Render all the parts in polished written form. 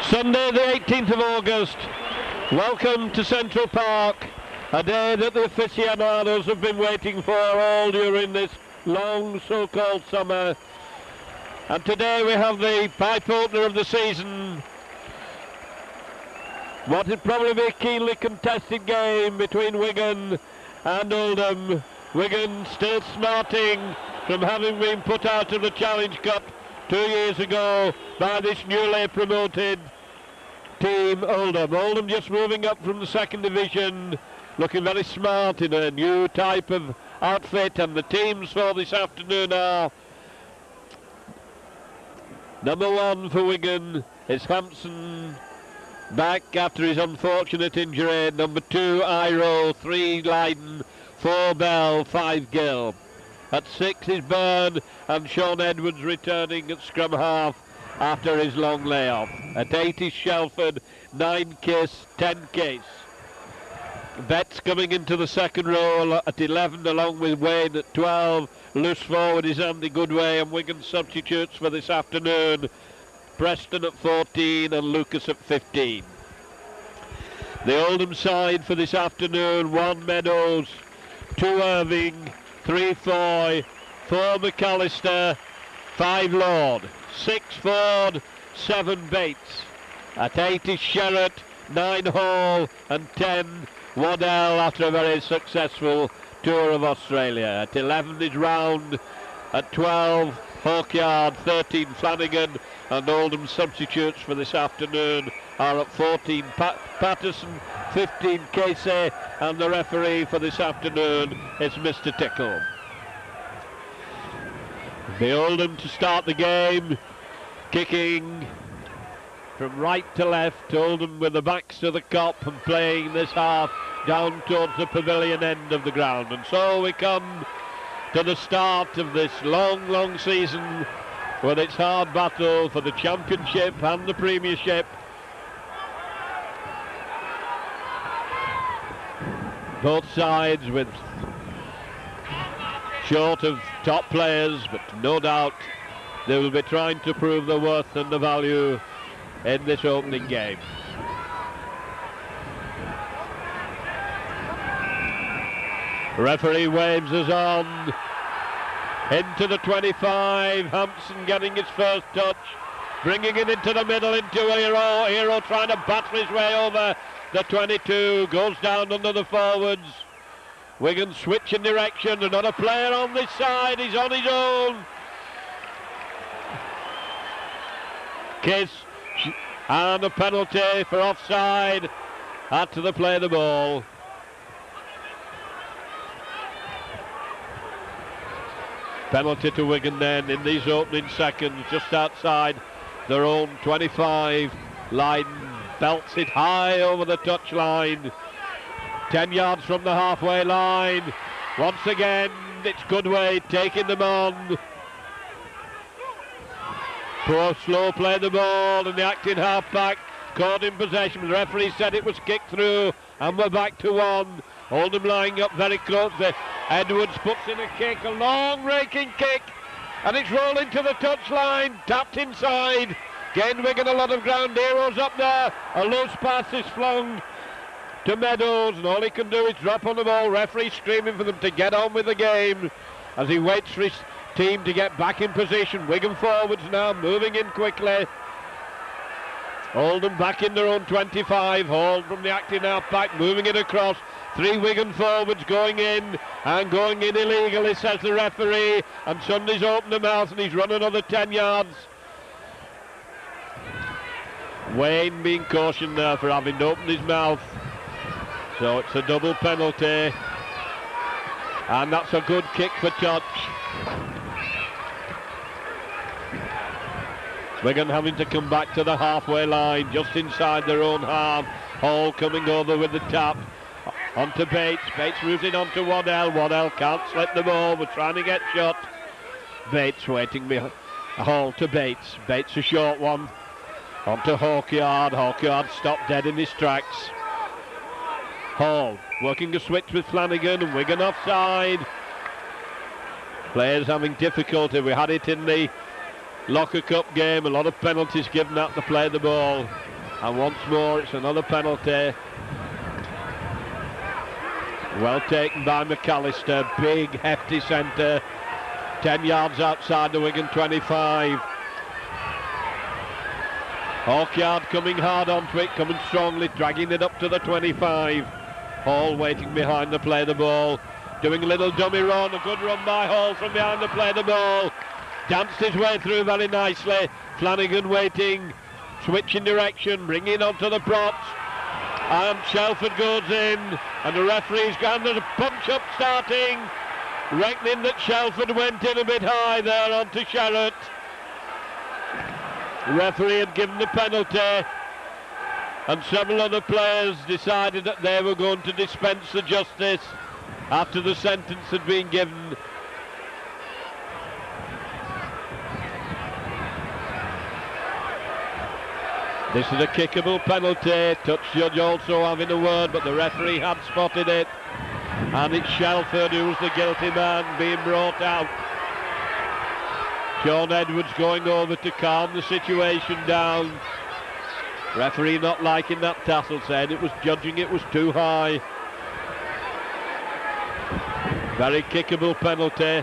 Sunday the 18th of August, welcome to Central Park, a day that the aficionados have been waiting for all during this long so-called summer. And today we have the pipe opener of the season. What will probably be a keenly contested game between Wigan and Oldham. Wigan still smarting from having been put out of the Challenge Cup 2 years ago by this newly promoted team Oldham. Oldham just moving up from the second division, looking very smart in a new type of outfit, and the teams for this afternoon are: number 1 for Wigan is Hampson, back after his unfortunate injury. Number 2 Iro, 3 Lydon, 4 Bell, 5 Gill. At 6 is Byrne, and Sean Edwards returning at scrum half after his long layoff. At 8 is Shelford, 9 Kiss, 10 Case. Betts coming into the second row at 11, along with Wayne at 12. Loose forward is Andy Goodway, and Wigan substitutes for this afternoon: Preston at 14 and Lucas at 15. The Oldham side for this afternoon: 1 Meadows, 2 Irving, 3 Foy, 4 McAllister, 5 Lord, 6 Ford, 7 Bates. At 8 is Sherratt, 9 Hall, and 10 Waddell after a very successful tour of Australia. At 11 is Round, at 12 Hawkyard, 13 Flanagan, and Oldham substitutes for this afternoon are at 14 Patterson, 15 Casey, and the referee for this afternoon is Mr. Tickle. The Oldham to start the game, kicking from right to left. Oldham with the backs to the Kop and playing this half down towards the pavilion end of the ground. And so we come to the start of this long season with its hard battle for the championship and the premiership. Both sides with short of top players, but no doubt they will be trying to prove the worth and the value in this opening game. Referee waves us on into the 25. Hampson getting his first touch, bringing it into the middle into Hero. Hero trying to battle his way over the 22, goes down under the forwards. Wigan switching direction, another player on this side, he's on his own. Kiss, and a penalty for offside. Had to the play the ball. Penalty to Wigan then in these opening seconds, just outside their own 25. Lydon belts it high over the touchline. 10 yards from the halfway line. Once again, it's Goodway taking them on. Poor slow play the ball, and the acting half-back caught in possession. The referee said it was kicked through, and we're back to 1. Oldham lying up very closely. Edwards puts in a kick, a long raking kick, and it's rolling to the touchline, tapped inside. Gained Wigan a lot of ground. Heroes up there. A loose pass is flung to Meadows, and all he can do is drop on the ball. Referee screaming for them to get on with the game as he waits for his team to get back in position. Wigan forwards now moving in quickly. Oldham back in their own 25. Hall from the acting half-back moving it across. 3 Wigan forwards going in, and going in illegally, says the referee, and Sunday's opened the mouth and he's run another 10 yards. Wayne being cautioned there for having opened his mouth. So it's a double penalty, and that's a good kick for touch. Wigan having to come back to the halfway line, just inside their own half. Hall coming over with the tap. Onto Bates. Bates moves it onto Waddell. Waddell can't slip the ball. We're trying to get shot. Bates waiting behind. Hall to Bates. Bates a short one. Onto Hawkyard. Hawkyard stopped dead in his tracks. Hall working a switch with Flanagan, and Wigan offside. Players having difficulty. We had it in the Locker Cup game, a lot of penalties given out to play the ball, and once more it's another penalty. Well taken by McAllister, big hefty centre, 10 yards outside the Wigan 25. Hawkyard coming hard onto it, coming strongly, dragging it up to the 25. Hall waiting behind the play the ball, doing a little dummy run, a good run by Hall from behind the play the ball. Danced his way through very nicely. Flanagan waiting, switching direction, bringing onto the props. And Shelford goes in, and the referee's gone. There's a punch-up starting, reckoning that Shelford went in a bit high there onto Sherratt. The referee had given the penalty, and several other players decided that they were going to dispense the justice after the sentence had been given. This is a kickable penalty. Touch judge also having a word, but the referee had spotted it, and it's Shelford who's the guilty man being brought out. Sean Edwards going over to calm the situation down. Referee not liking that tassel, said it was judging it was too high. Very kickable penalty.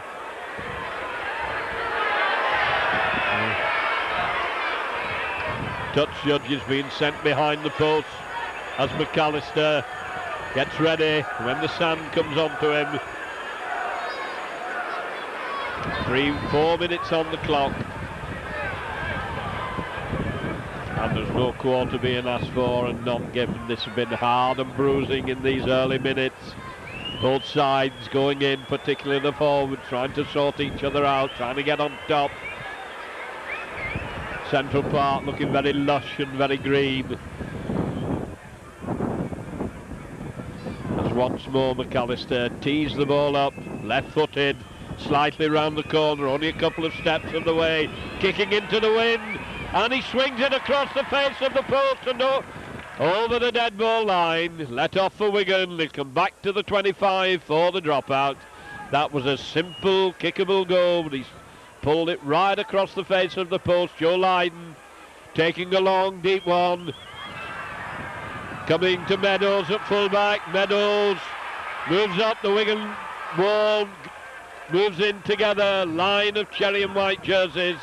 Touch judge is being sent behind the post as McAllister gets ready when the sand comes onto him. 4 minutes on the clock, and there's no quarter being asked for and none given. This has been hard and bruising in these early minutes. Both sides going in, particularly the forwards, trying to sort each other out, trying to get on top. Central Park looking very lush and very green. As once more McAllister tees the ball up, left-footed, slightly round the corner, only a couple of steps of the way, kicking into the wind, and he swings it across the face of the post and over the dead ball line. Let off for Wigan. They come back to the 25 for the dropout. That was a simple kickable goal, but he's pulled it right across the face of the post. Joe Lydon taking a long deep one, coming to Meadows at fullback. Meadows moves up the Wigan wall, moves in together, line of cherry and white jerseys.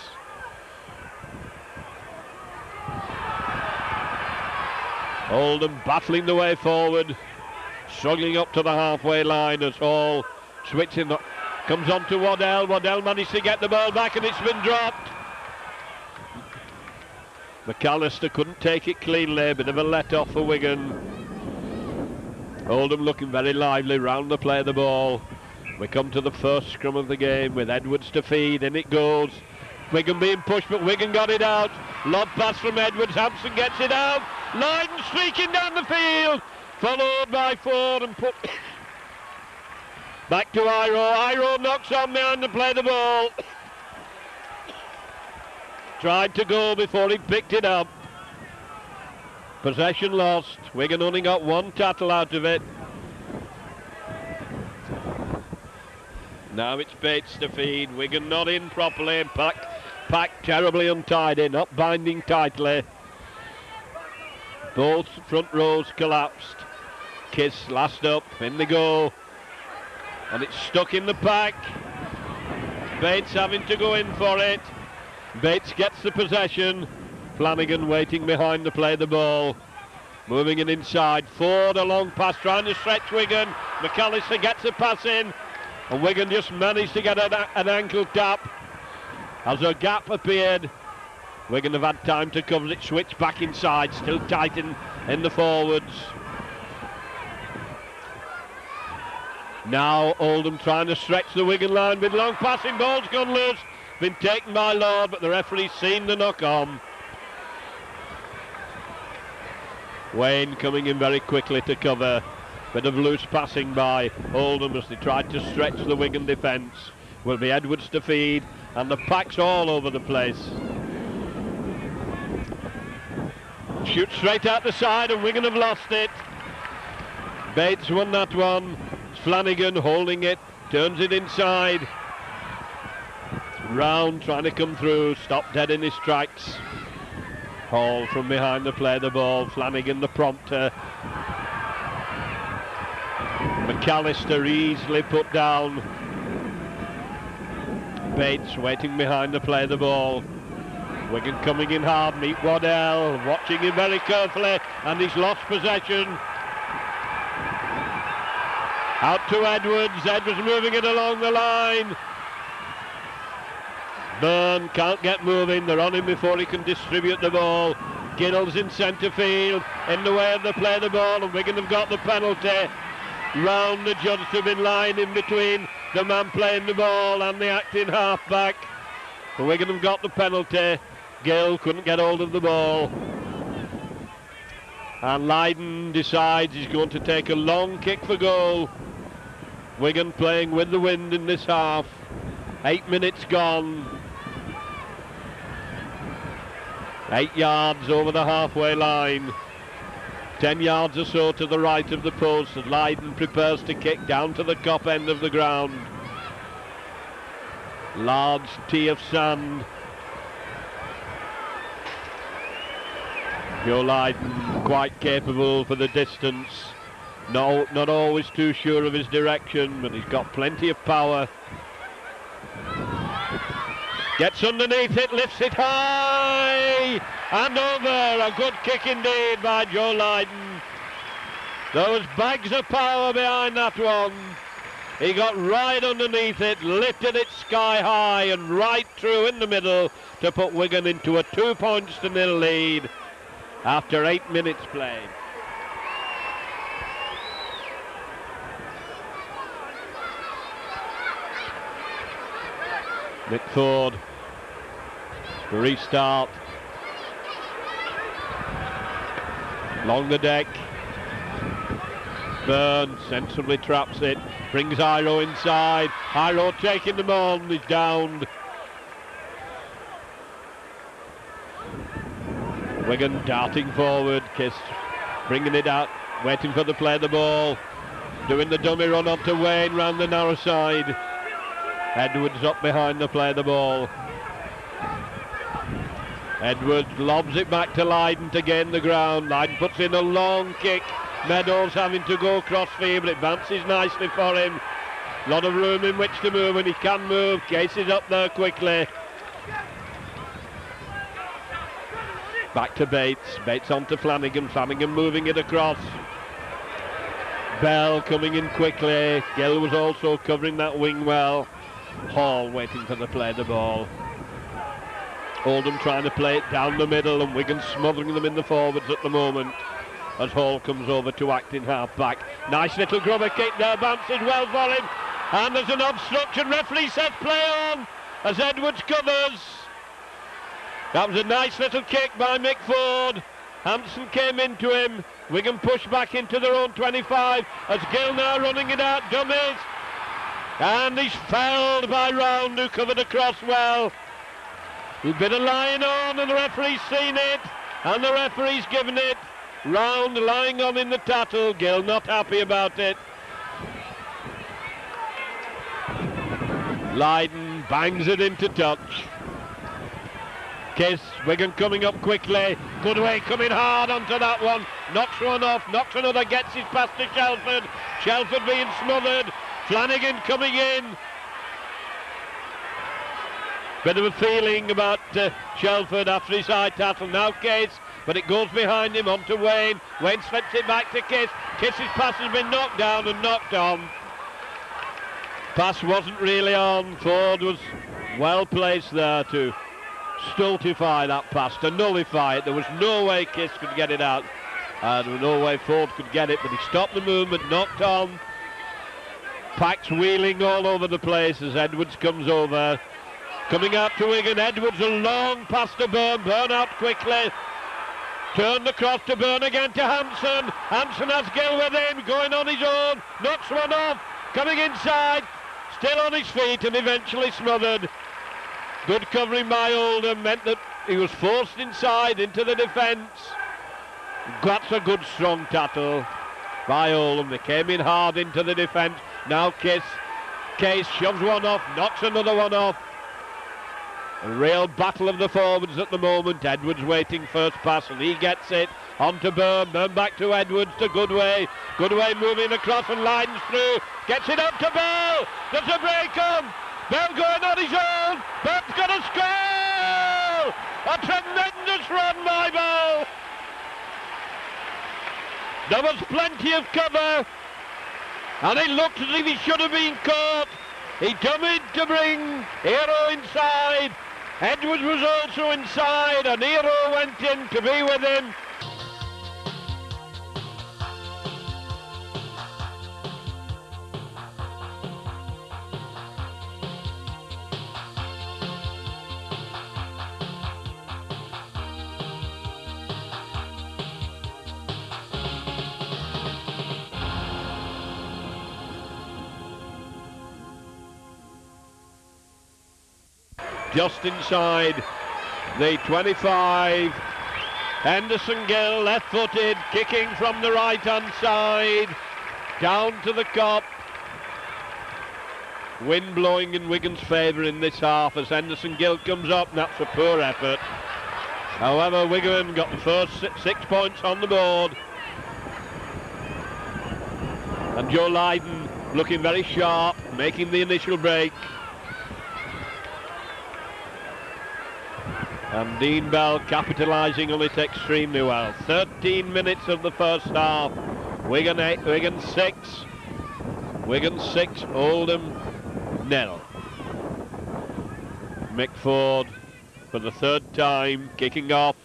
Oldham battling the way forward, struggling up to the halfway line as Hall switching up. Comes on to Waddell. Waddell managed to get the ball back, and it's been dropped. McAllister couldn't take it cleanly. A bit of a let-off for Wigan. Oldham looking very lively round the play of the ball. We come to the first scrum of the game with Edwards to feed. In it goes. Wigan being pushed, but Wigan got it out. Lob pass from Edwards. Hampson gets it out. Lydon streaking down the field. Followed by Ford and put... Back to Iro. Iro knocks on behind to play the ball. Tried to go before he picked it up. Possession lost. Wigan only got one tackle out of it. Now it's Bates to feed. Wigan not in properly. Packed terribly untidy, not binding tightly. Both front rows collapsed. Kiss last up. In they go. And it's stuck in the pack. Bates having to go in for it. Bates gets the possession. Flanagan waiting behind to play the ball. Moving it inside. Ford a long pass trying to stretch Wigan. McAllister gets a pass in. And Wigan just managed to get an ankle tap. As a gap appeared, Wigan have had time to cover it. Switch back inside. Still tight in the forwards. Now Oldham trying to stretch the Wigan line with long passing. Ball's gone loose. Been taken by Lord, but the referee's seen the knock on. Wayne coming in very quickly to cover. Bit of loose passing by Oldham as they tried to stretch the Wigan defence. Will be Edwards to feed, and the pack's all over the place. Shoots straight out the side and Wigan have lost it. Bates won that one. Flanagan holding it, turns it inside. Round trying to come through, stopped dead in his tracks. Hall from behind the play the ball. Flanagan the prompter. McAllister easily put down. Bates waiting behind the play the ball. Wigan coming in hard, meet Waddell, watching him very carefully, and he's lost possession. Out to Edwards. Edwards moving it along the line. Byrne can't get moving. They're on him before he can distribute the ball. Giddle's in centre field, in the way of the play the ball, and Wigan have got the penalty. Round the judge to have been lying in between the man playing the ball and the acting half-back. Wigan have got the penalty. Gill couldn't get hold of the ball. And Lydon decides he's going to take a long kick for goal. Wigan playing with the wind in this half. 8 minutes gone. 8 yards over the halfway line. 10 yards or so to the right of the post as Lydon prepares to kick down to the top end of the ground. Large tee of sand. Joe Lydon quite capable for the distance. No, not always too sure of his direction, but he's got plenty of power. Gets underneath it, lifts it high and over. A good kick indeed by Joe Lydon. There was bags of power behind that one. He got right underneath it, lifted it sky high and right through in the middle to put Wigan into a 2-0 lead after 8 minutes played. Nick Ford, the restart. Along the deck. Byrne sensibly traps it, brings Iro inside. Iro taking them on, he's downed. Wigan darting forward, Kiss bringing it out, waiting for the play the ball. Doing the dummy run onto Wayne round the narrow side. Edwards up behind the play the ball. Edwards lobs it back to Lydon to gain the ground. Lydon puts in a long kick. Meadows having to go crossfield, but it bounces nicely for him. A lot of room in which to move, and he can move. Case is up there quickly. Back to Bates. Bates on to Flanagan. Flanagan moving it across. Bell coming in quickly. Gill was also covering that wing well. Hall waiting for the play the ball. Oldham trying to play it down the middle, and Wigan smothering them in the forwards at the moment as Hall comes over to act in half back. Nice little grubber kick there, bounces well for him, and there's an obstruction. Referee says play on as Edwards covers. That was a nice little kick by Mick Ford. Hampson came into him. Wigan pushed back into their own 25 as Gill now running it out, dummies. And he's fouled by Round, who covered across well. He'd been a lying on, and the referee's seen it, and the referee's given it. Round lying on in the tattle. Gill not happy about it. Lydon bangs it into touch. Kiss, Wigan coming up quickly. Goodway coming hard onto that one. Knocks one off, knocks another, gets his pass to Shelford. Shelford being smothered. Flanagan coming in. Bit of a feeling about Shelford after his high tackle. Now Case, but it goes behind him onto Wayne. Wayne slips it back to Kiss. Kiss's pass has been knocked down and knocked on. Pass wasn't really on. Ford was well placed there to stultify that pass, to nullify it. There was no way Kiss could get it out. There was no way Ford could get it, but he stopped the movement, knocked on. Packs wheeling all over the place as Edwards comes over. Coming out to Wigan, Edwards a long pass to Byrne. Byrne out quickly. Turned across to Byrne again to Hampson. Hampson has Gill with him, going on his own. Knocks one off. Coming inside. Still on his feet and eventually smothered. Good covering by Oldham meant that he was forced inside into the defence. That's a good strong tackle by Oldham. They came in hard into the defence. Now Case shoves one off, knocks another one off. A real battle of the forwards at the moment. Edwards waiting first pass and he gets it onto Byrne back to Edwards to Goodway. Goodway moving across and lines through. Gets it up to Bell. There's a break on. Bell going on his own. Bell's got a score! A tremendous run by Bell. There was plenty of cover and it looked as if he should have been caught. He dummied to bring Hero inside. Edwards was also inside and Hero went in to be with him. Just inside the 25. Henderson Gill, left-footed, kicking from the right-hand side, down to the Cop. Wind blowing in Wigan's favour in this half as Henderson Gill comes up, and that's a poor effort. However, Wigan got the first 6 points on the board. And Joe Lydon looking very sharp, making the initial break. And Dean Bell capitalising on it extremely well. 13 minutes of the first half. Wigan 6. Wigan 6, Oldham 0. Mick Ford for the third time kicking off.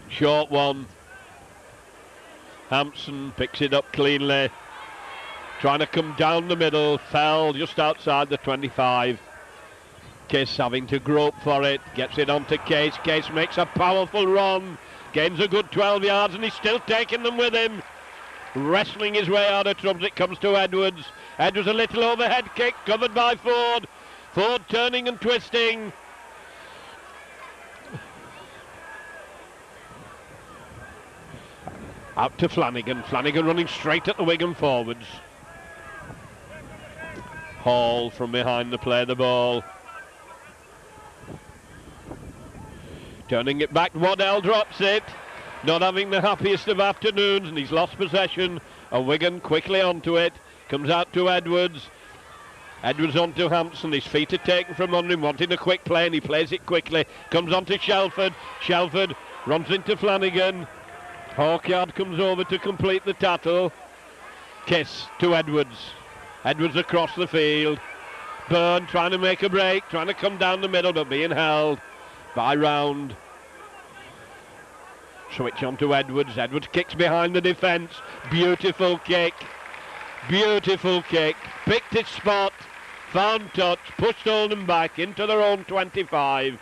Short one. Hampson picks it up cleanly. Trying to come down the middle, fell just outside the 25. Case having to grope for it, gets it onto Case. Case makes a powerful run, gains a good 12 yards and he's still taking them with him. Wrestling his way out of trouble, it comes to Edwards. Edwards a little overhead kick, covered by Ford. Ford turning and twisting. Out to Flanagan. Flanagan running straight at the Wigan forwards. Hall from behind to play the ball. Turning it back, Waddell drops it. Not having the happiest of afternoons and he's lost possession. And Wigan quickly onto it. Comes out to Edwards. Edwards onto Hampson. His feet are taken from under him, wanting a quick play and he plays it quickly. Comes on to Shelford. Shelford runs into Flanagan. Hawkyard comes over to complete the tackle. Kiss to Edwards. Edwards across the field. Byrne trying to make a break, trying to come down the middle, but being held by Round. Switch on to Edwards. Edwards kicks behind the defence. Beautiful kick. Beautiful kick. Picked his spot. Found touch. Pushed Oldham back into their own 25.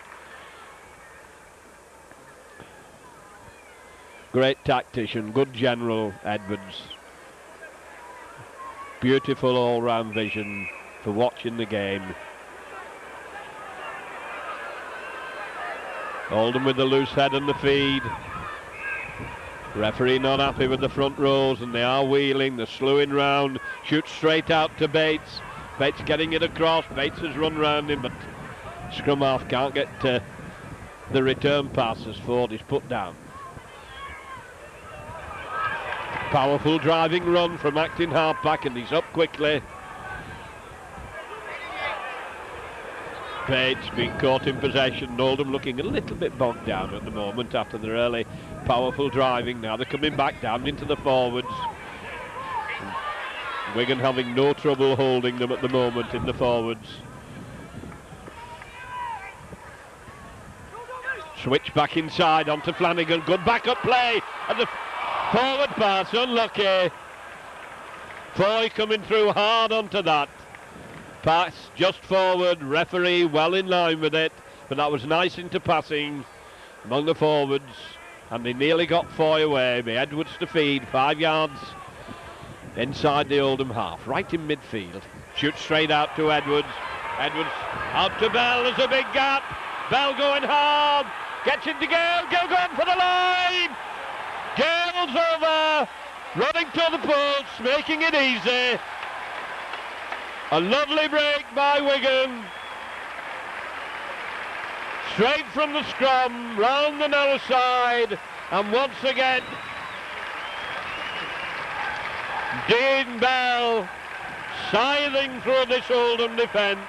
Great tactician. Good general, Edwards. Beautiful all-round vision for watching the game. Oldham with the loose head and the feed. Referee not happy with the front rows and they are wheeling, they're slewing round. Shoots straight out to Bates. Bates getting it across. Bates has run round him but scrum half can't get to the return pass as Ford is put down. Powerful driving run from acting half-back and he's up quickly. Bates being caught in possession. Oldham looking a little bit bogged down at the moment after their early powerful driving. Now they're coming back down into the forwards. Wigan having no trouble holding them at the moment in the forwards. Switch back inside onto Flanagan. Good backup play at the forward pass, unlucky. Foy coming through hard onto that. Pass just forward, referee well in line with it, but that was nice into passing among the forwards, and they nearly got Foy away. But Edwards to feed, 5 yards inside the Oldham half, right in midfield. Shoots straight out to Edwards. Edwards out to Bell, there's a big gap. Bell going hard, gets into Gale, Gale going for the line. Gale's over, running to the post, making it easy. A lovely break by Wigan. Straight from the scrum, round the narrow side, and once again, Dean Bell scything through this Oldham defence.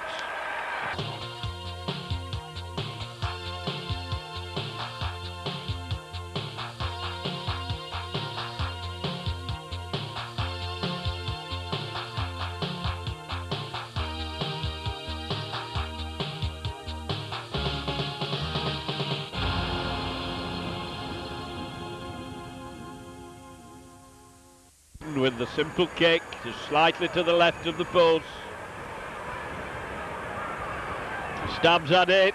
With the simple kick, just slightly to the left of the post. Stabs at it,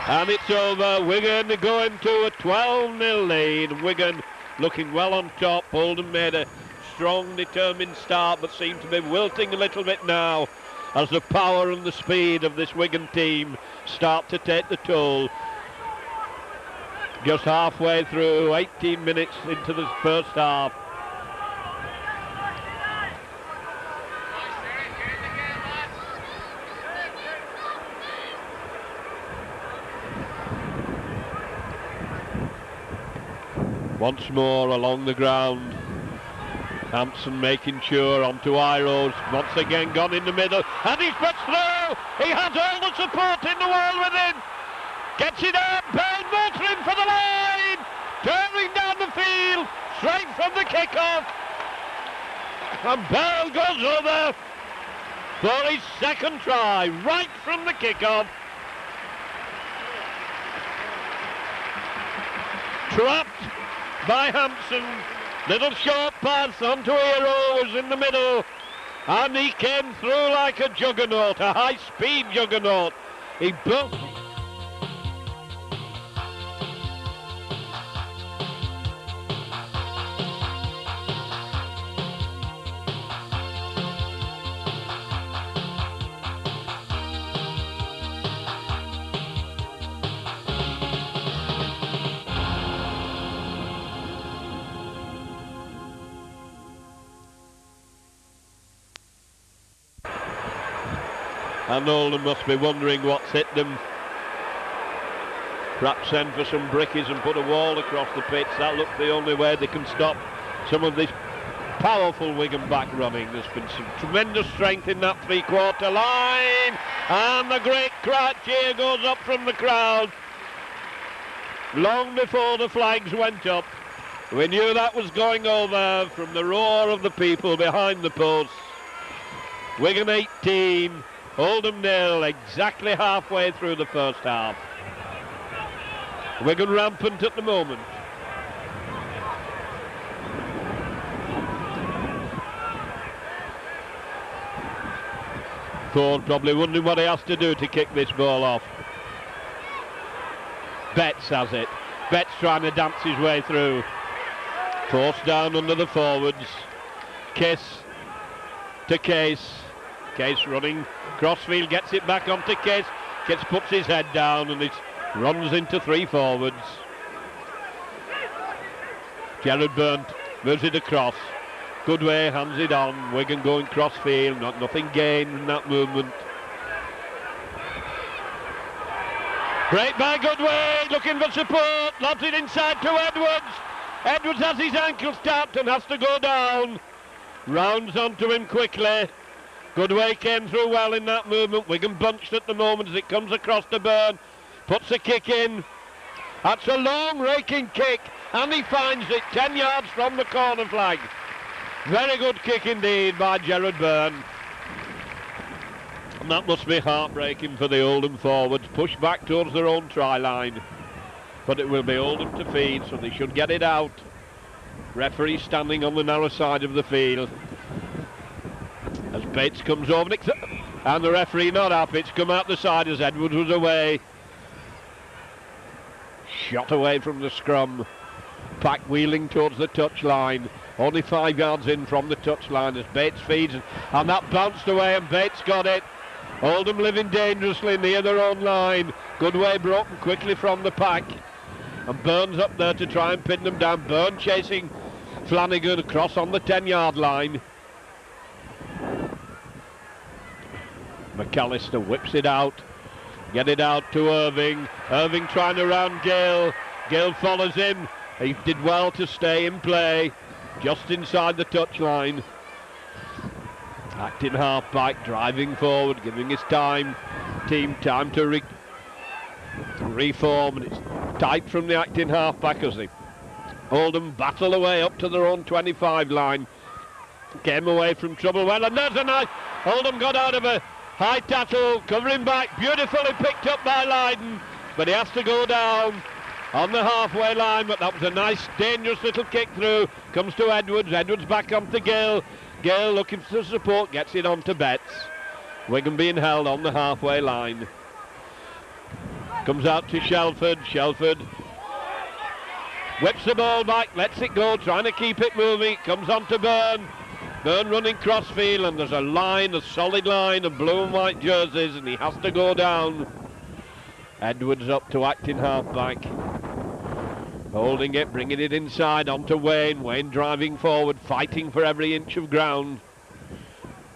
and it's over. Wigan going to a 12-0 lead. Wigan looking well on top. Oldham made a strong, determined start, but seem to be wilting a little bit now as the power and the speed of this Wigan team start to take the toll. Just halfway through, 18 minutes into the first half. Once more along the ground, Hampson making sure onto Iros, once again gone in the middle, and he's put through. He has all the support in the world with him. Gets it up, Bell motoring for the line, turning down the field, straight from the kickoff. And Bell goes over for his second try, right from the kickoff. Trapped by Hampson, little short pass onto Hero, was in the middle, and he came through like a juggernaut, a high-speed juggernaut. He built. And Oldham must be wondering what's hit them. Perhaps send for some brickies and put a wall across the pitch. That looks the only way they can stop some of this powerful Wigan back running. There's been some tremendous strength in that three-quarter line. And the great cheer goes up from the crowd. Long before the flags went up, we knew that was going over from the roar of the people behind the posts. Wigan 18. Oldham 0, exactly halfway through the first half. Wigan rampant at the moment. Ford probably wondering what he has to do to kick this ball off. Betts has it. Betts trying to dance his way through. Forced down under the forwards. Kiss to Case. Case running crossfield, gets it back onto Case. Case puts his head down and it runs into three forwards. Gerard Byrne moves it across. Goodway hands it on. Wigan going crossfield, nothing gained in that movement. Break by Goodway, looking for support, lobs it inside to Edwards. Edwards has his ankle tapped and has to go down. Rounds onto him quickly. Goodway came through well in that movement. Wigan bunched at the moment as it comes across to Byrne. Puts a kick in. That's a long raking kick and he finds it 10 yards from the corner flag. Very good kick indeed by Gerard Byrne. And that must be heartbreaking for the Oldham forwards. Pushed back towards their own try line. But it will be Oldham to feed, so they should get it out. Referee standing on the narrow side of the field. As Bates comes over, and the referee not happy. It's come out the side as Edwards was away. Shot away from the scrum. Pack wheeling towards the touchline. Only 5 yards in from the touchline as Bates feeds. And that bounced away and Bates got it. Oldham living dangerously near their own line. Goodway broken quickly from the pack. And Burns up there to try and pin them down. Burn chasing Flanagan across on the 10-yard line. McAllister whips it out. Get it out to Irving. Irving trying to round Gale. Gale follows him. He did well to stay in play. Just inside the touchline. Acting half-back, driving forward, giving his team time to reform, and it's tight from the acting half-back as they Oldham battle away up to their own 25 line. Came away from trouble well, and there's a nice... Oldham got out of a high tackle, covering back, beautifully picked up by Lydon, but he has to go down on the halfway line, but that was a nice, dangerous little kick through. Comes to Edwards, Edwards back onto Gale. Gale looking for support, gets it on to Betts. Wigan being held on the halfway line. Comes out to Shelford. Shelford whips the ball back, lets it go, trying to keep it moving. Comes on to Byrne. Byrne running crossfield, and there's a solid line of blue and white jerseys, and he has to go down. Edwards up to acting halfback. Holding it, bringing it inside onto Wayne. Wayne driving forward, fighting for every inch of ground.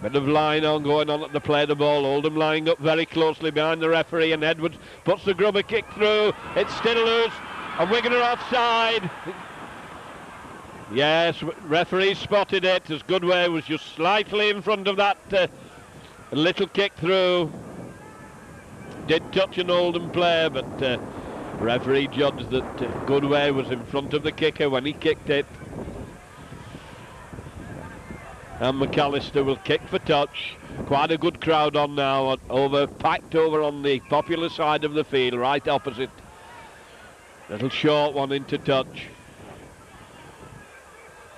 Bit of line on going on at the play of the ball. Oldham lying up very closely behind the referee, and Edwards puts the grubber kick through. It's still loose, and Wigan are offside. Yes, referee spotted it as Goodway was just slightly in front of that little kick through. Did touch an Oldham player, but referee judged that Goodway was in front of the kicker when he kicked it. And McAllister will kick for touch. Quite a good crowd on now, packed over on the popular side of the field, right opposite. Little short one into touch.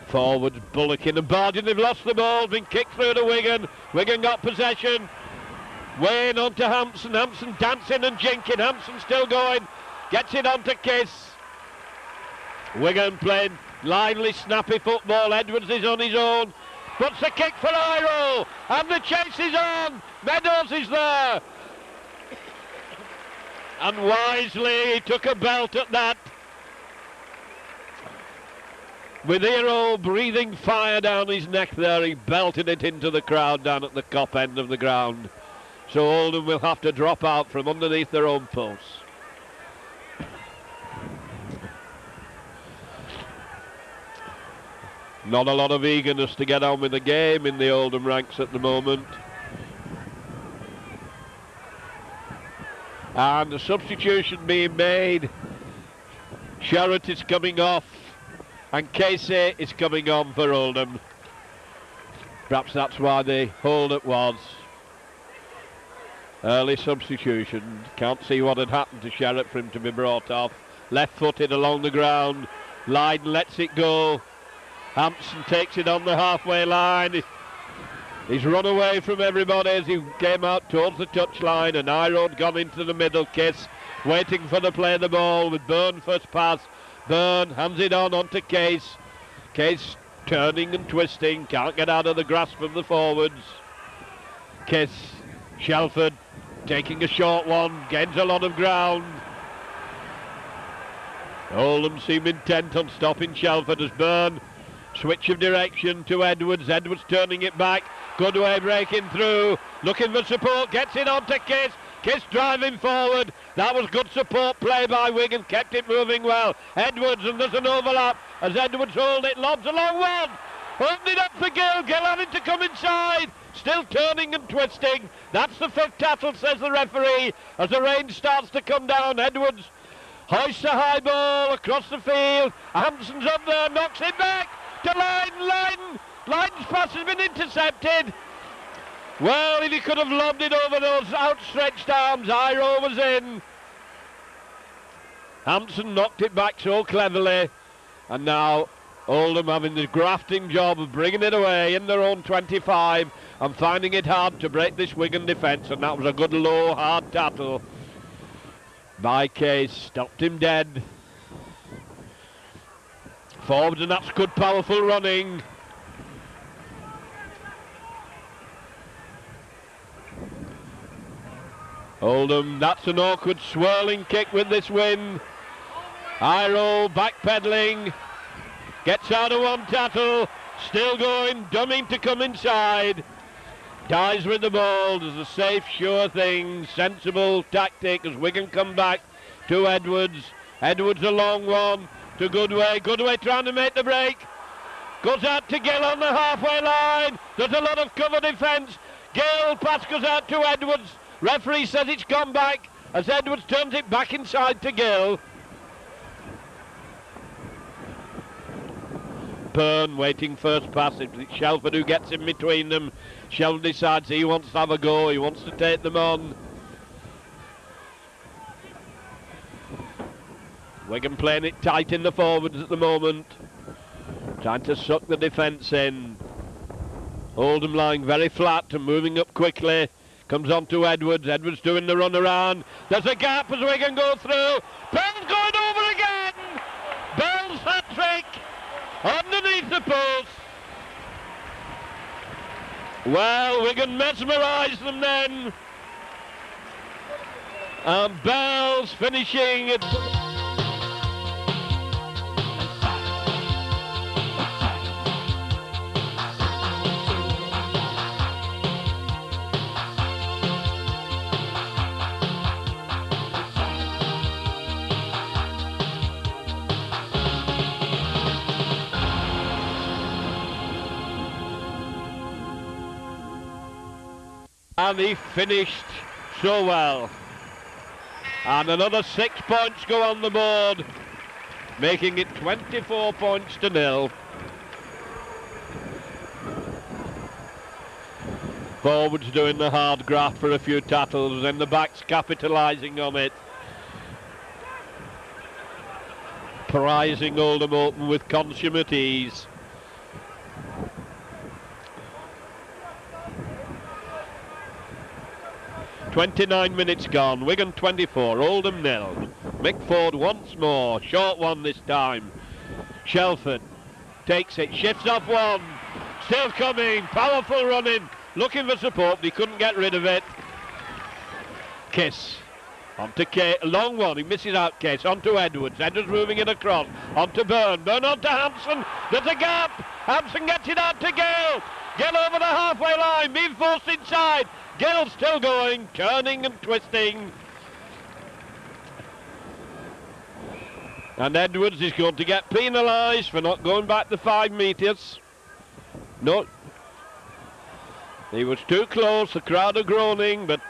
Forwards, Bullockin and Bargin, they've lost the ball, been kicked through to Wigan. Wigan got possession. Wayne on to Hampson, Hampson dancing and jinking, Hampson still going, gets it on to Kiss. Wigan playing lively, snappy football. Edwards is on his own, puts the kick for Iro, and the chase is on. Meadows is there, and wisely he took a belt at that. With Iro breathing fire down his neck there, he belted it into the crowd down at the top end of the ground. So Oldham will have to drop out from underneath their own posts. Not a lot of eagerness to get on with the game in the Oldham ranks at the moment. And the substitution being made. Sherratt is coming off, and Casey is coming on for Oldham. Perhaps that's why the hold-up was. Early substitution. Can't see what had happened to Sherratt for him to be brought off. Left-footed along the ground. Lydon lets it go. Hampson takes it on the halfway line. He's run away from everybody as he came out towards the touchline, and Iro had gone into the middle. Kiss waiting for the play of the ball with Byrne first pass. Byrne hands it onto Case. Case turning and twisting, can't get out of the grasp of the forwards. Kiss, Shelford taking a short one, gains a lot of ground. Oldham seem intent on stopping Shelford as Byrne switch of direction to Edwards. Edwards turning it back. Goodway breaking through, looking for support, gets it on to Kiss. Kiss driving forward. That was good support play by Wigan, kept it moving well. Edwards, and there's an overlap as Edwards hold it, lobs a long one. Opened it up for Gill. Gill having to come inside. Still turning and twisting. That's the fifth tackle, says the referee, as the rain starts to come down. Edwards hoists a high ball across the field. Hampson's up there, knocks it back to Lydon. Lydon's pass has been intercepted. Well, if he could have lobbed it over those outstretched arms, Iro was in. Hampson knocked it back so cleverly, and now Oldham having the grafting job of bringing it away in their own 25 and finding it hard to break this Wigan defence, and that was a good low hard tackle by Case, stopped him dead. Forward, and that's good powerful running. Oldham, that's an awkward swirling kick with this wind. High roll, backpedaling. Gets out of one tackle. Still going, dumbing to come inside. Dies with the ball. Does a safe, sure thing. Sensible tactic as Wigan come back to Edwards. Edwards a long one to Goodway. Goodway trying to make the break. Goes out to Gill on the halfway line. There's a lot of cover defence. Gill, pass goes out to Edwards. Referee says it's gone back as Edwards turns it back inside to Gill. Byrne waiting first pass. It's Shelford who gets in between them. Shelford decides he wants to have a go. He wants to take them on. Wigan playing it tight in the forwards at the moment. Trying to suck the defence in. Oldham lying very flat and moving up quickly. Comes on to Edwards. Edwards doing the run around. There's a gap as Wigan go through. Bell's going over again. Bell's hat-trick. Underneath the post. Well, Wigan mesmerised them then. And Bell's finishing it. And he finished so well. And another 6 points go on the board, making it 24 points to 0. Forwards doing the hard graft for a few tackles, and the backs capitalising on it. Prizing Oldham open with consummate ease. "29 minutes gone, Wigan 24, Oldham 0. Mick Ford once more, short one this time. Shelford takes it, shifts off one, still coming, powerful running, looking for support, but he couldn't get rid of it. Kiss, onto Kate, a long one, he misses out Kiss, onto Edwards, Edwards moving it across, onto Byrne, Byrne onto Hampson, there's a gap, Hampson gets it out to Gill, Gill over the halfway line, being forced inside, Gill still going, turning and twisting. And Edwards is going to get penalised for not going back the 5 metres. No, he was too close, the crowd are groaning, but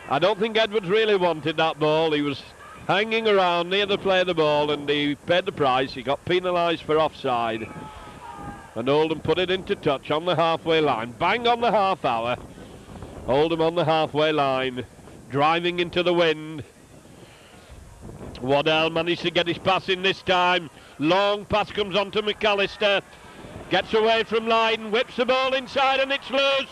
I don't think Edwards really wanted that ball. He was hanging around near the play of the ball and he paid the price. He got penalised for offside. And Oldham put it into touch on the halfway line, bang on the half hour. Oldham on the halfway line, driving into the wind. Waddell managed to get his pass in this time. Long pass comes on to McAllister. Gets away from Lydon, whips the ball inside and it's loose.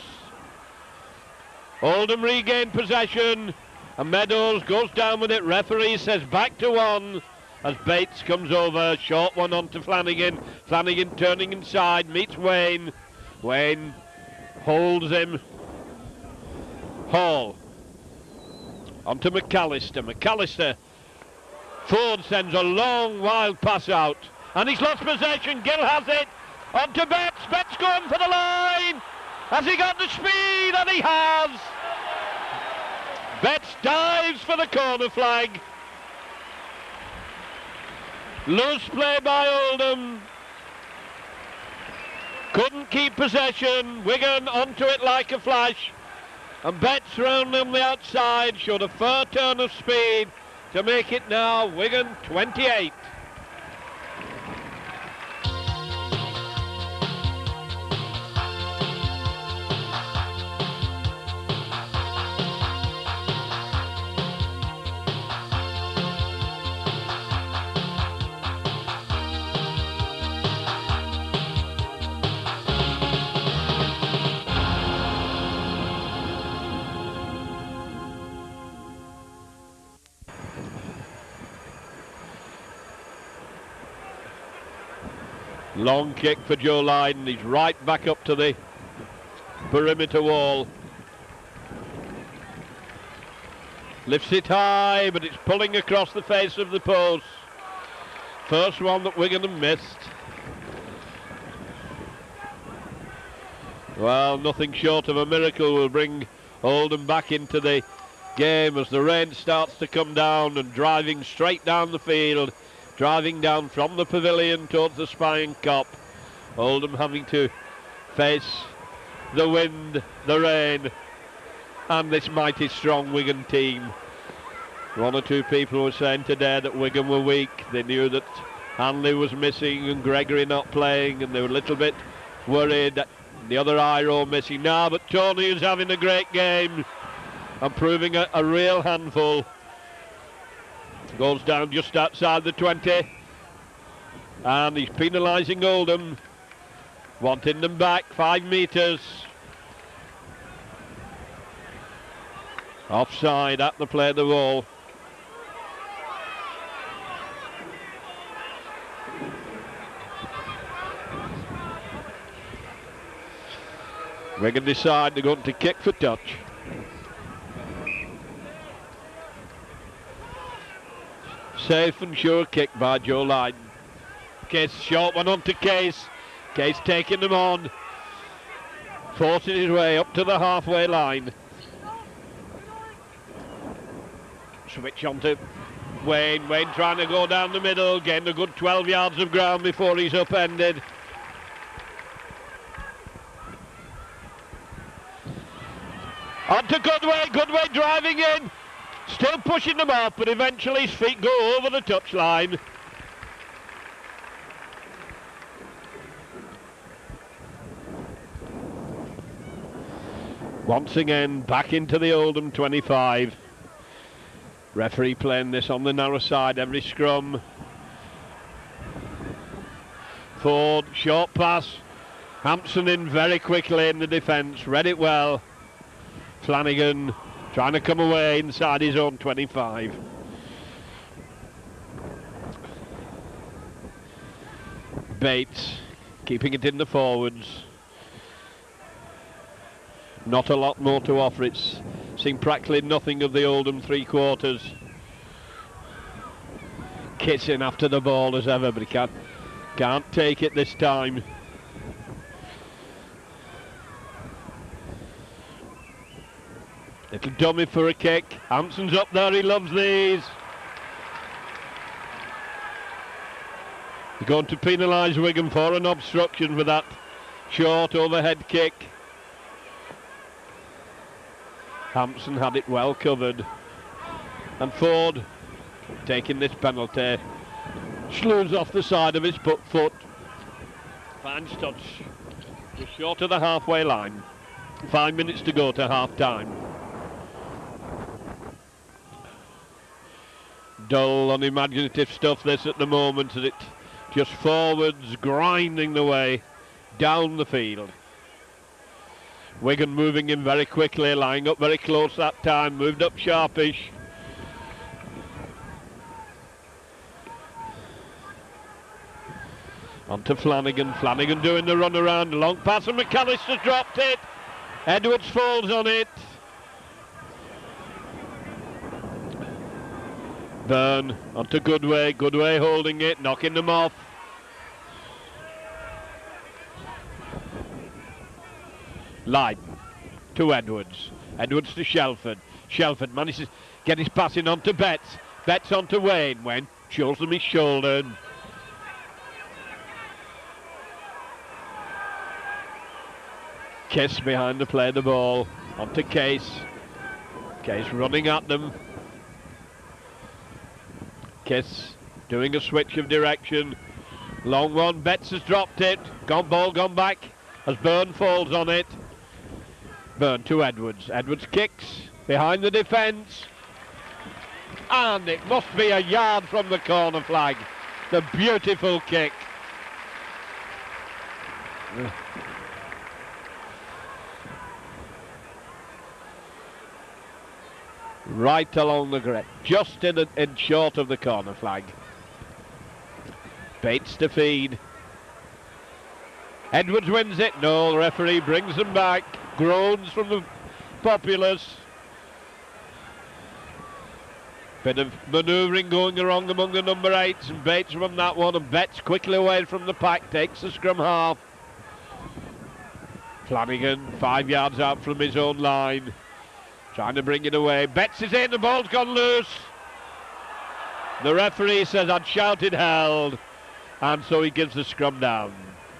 Oldham regain possession and Meadows goes down with it. Referee says back to 1 as Bates comes over. Short one on to Flanagan. Flanagan turning inside, meets Wayne. Wayne holds him. Hall onto McAllister. McAllister. Ford sends a long wild pass out and he's lost possession. Gill has it onto Betts. Betts going for the line. Has he got the speed? And he has. Betts dives for the corner flag. Loose play by Oldham. Couldn't keep possession. Wigan onto it like a flash. And Betts round on the outside showed a fair turn of speed to make it now Wigan 28. Long kick for Joe Lydon. He's right back up to the perimeter wall. Lifts it high, but it's pulling across the face of the post. First one that Wigan have missed. Well, nothing short of a miracle will bring Oldham back into the game as the rain starts to come down and driving straight down the field, driving down from the pavilion towards the Spine Cop. Oldham having to face the wind, the rain, and this mighty strong Wigan team. One or two people were saying today that Wigan were weak. They knew that Hanley was missing and Gregory not playing, and they were a little bit worried. The other eye roll missing now, but Tony is having a great game and proving a real handful. Goes down just outside the 20, and he's penalising Oldham, wanting them back 5 metres. Offside at the play of the ball. Wigan decide they're going to kick for touch. Safe and sure kick by Joe Lydon. Case short one on to Case. Case taking them on. Forcing his way up to the halfway line. Switch on to Wayne. Wayne trying to go down the middle. Getting a good 12 yards of ground before he's upended. On to Goodway. Goodway driving in. Still pushing them off, but eventually his feet go over the touchline. Once again, back into the Oldham 25. Referee playing this on the narrow side every scrum. Ford, short pass. Hampson in very quickly in the defence, read it well. Flanagan trying to come away inside his own 25. Bates keeping it in the forwards. Not a lot more to offer. It's seen practically nothing of the Oldham three quarters. Kissing after the ball as ever, but he can't take it this time. Little dummy for a kick. Hampson's up there, he loves these. They're going to penalise Wigan for an obstruction for that short overhead kick. Hampson had it well covered. And Ford taking this penalty. Slews off the side of his foot. Fine touch. Just short of the halfway line. 5 minutes to go to half time. Dull, unimaginative stuff this at the moment, as it just forwards, grinding the way down the field. Wigan moving in very quickly, lying up very close that time, moved up sharpish. On to Flanagan, Flanagan doing the run around, long pass and McAllister dropped it. Edwards falls on it. Byrne onto Goodway, Goodway holding it, knocking them off. Lydon to Edwards, Edwards to Shelford. Shelford manages to get his passing on to Betts. Betts on to Wayne. Wayne shows him his shoulder. Kiss behind the play of the ball. On to Case. Case running at them. Kiss doing a switch of direction. Long one, Betts has dropped it. Ball gone back as Byrne falls on it. Byrne to Edwards. Edwards kicks behind the defence. And it must be a yard from the corner flag. The beautiful kick. Right along the grid, just in short of the corner flag. Bates to feed. Edwards wins it. No, the referee brings them back. Groans from the populace. Bit of manoeuvring going wrong among the number 8s, and Bates from that one, and Betts quickly away from the pack, takes the scrum half. Flanagan 5 yards out from his own line, trying to bring it away. Betts is in, the ball's gone loose. The referee says I'd shouted held, and so he gives the scrum down.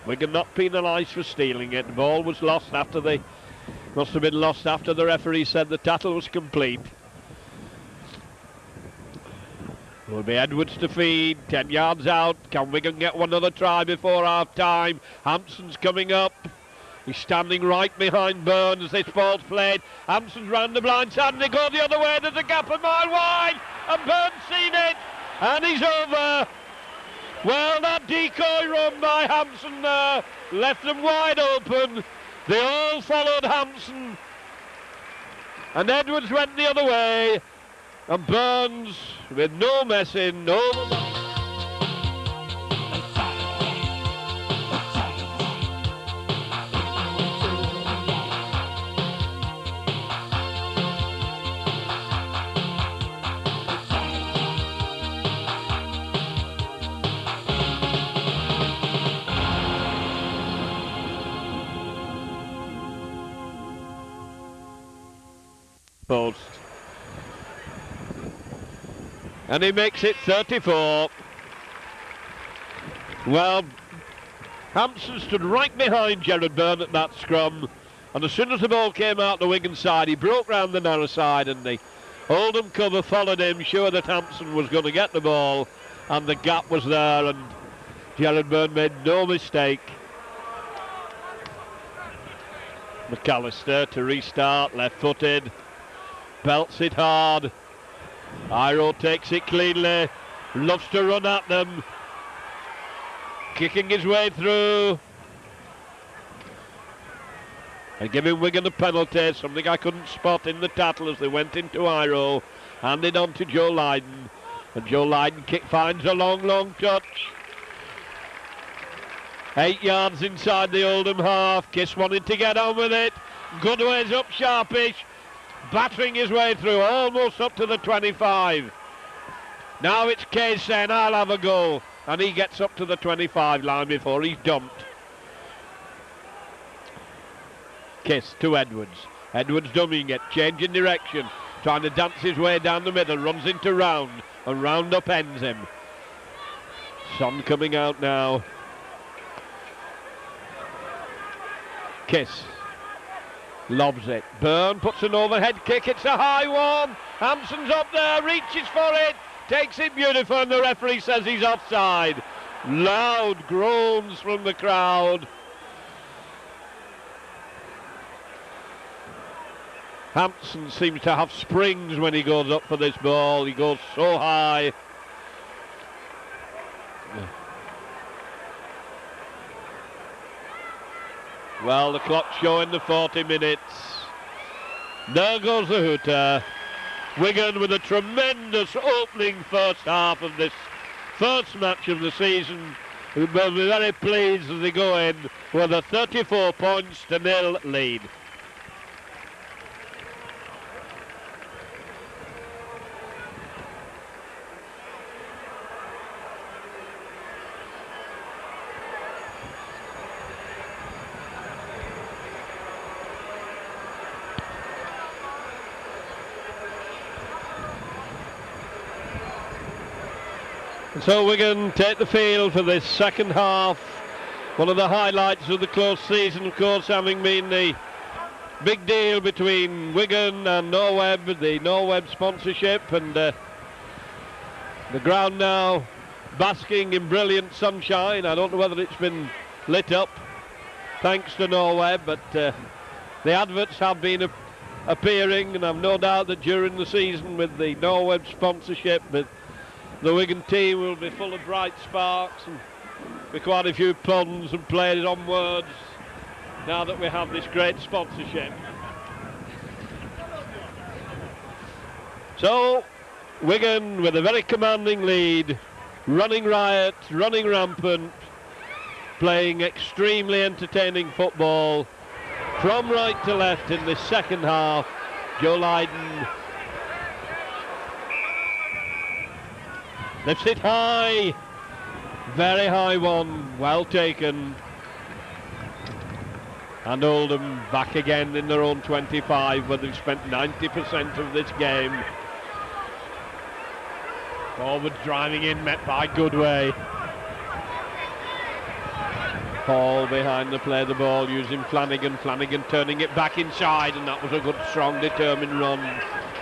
Wigan not penalised for stealing it. The ball was lost after must have been lost after the referee said the tackle was complete. It will be Edwards to feed, 10 yards out. Can Wigan get one other try before half time? Hampson's coming up. He's standing right behind Burns. This ball's played. Hampson's round the blind side and they go the other way. There's a gap a mile wide, and Burns seen it, and he's over. Well, that decoy run by Hampson there left them wide open. They all followed Hampson, and Edwards went the other way, and Burns with no messing, no... post. And he makes it 34. Well, Hampson stood right behind Gerard Byrne at that scrum, and as soon as the ball came out the Wigan side, he broke round the narrow side, and the Oldham cover followed him, sure that Hampson was going to get the ball, and the gap was there, and Gerard Byrne made no mistake. McAllister to restart, left-footed, belts it hard. Iro takes it cleanly, loves to run at them, kicking his way through, and giving Wigan a penalty, something I couldn't spot in the tattle as they went into Iro, handed on to Joe Lydon, and Joe Lydon finds a long touch. 8 yards inside the Oldham half. Kiss wanted to get on with it. Goodway's up sharpish, battering his way through, almost up to the 25. Now it's Case saying, I'll have a go. And he gets up to the 25 line before he's dumped. Kiss to Edwards. Edwards dummying it, changing direction, trying to dance his way down the middle, runs into Round, and Round upends him. Son coming out now. Kiss lobs it. Byrne puts an overhead kick. It's a high one. Hampson's up there, reaches for it, takes it beautiful, and the referee says he's offside. Loud groans from the crowd. Hampson seems to have springs when he goes up for this ball. He goes so high. Well, the clock's showing the 40 minutes. There goes the hooter. Wigan with a tremendous opening first half of this first match of the season. We'll be very pleased as they go in with a 34-0 lead. So Wigan take the field for this second half. One of the highlights of the close season, of course, having been the big deal between Wigan and Norweb, the Norweb sponsorship, and the ground now basking in brilliant sunshine. I don't know whether it's been lit up thanks to Norweb, but the adverts have been appearing, and I've no doubt that during the season with the Norweb sponsorship, the Wigan team will be full of bright sparks and be quite a few puns and plays on words now that we have this great sponsorship. So Wigan with a very commanding lead, running riot, running rampant, playing extremely entertaining football from right to left in this second half. Joe Lydon Lifts it high. Very high one. Well taken. And Oldham back again in their own 25, where they've spent 90% of this game. Forward driving in, met by Goodway. Hall behind the play the ball, using Flanagan. Flanagan turning it back inside, and that was a good, strong, determined run.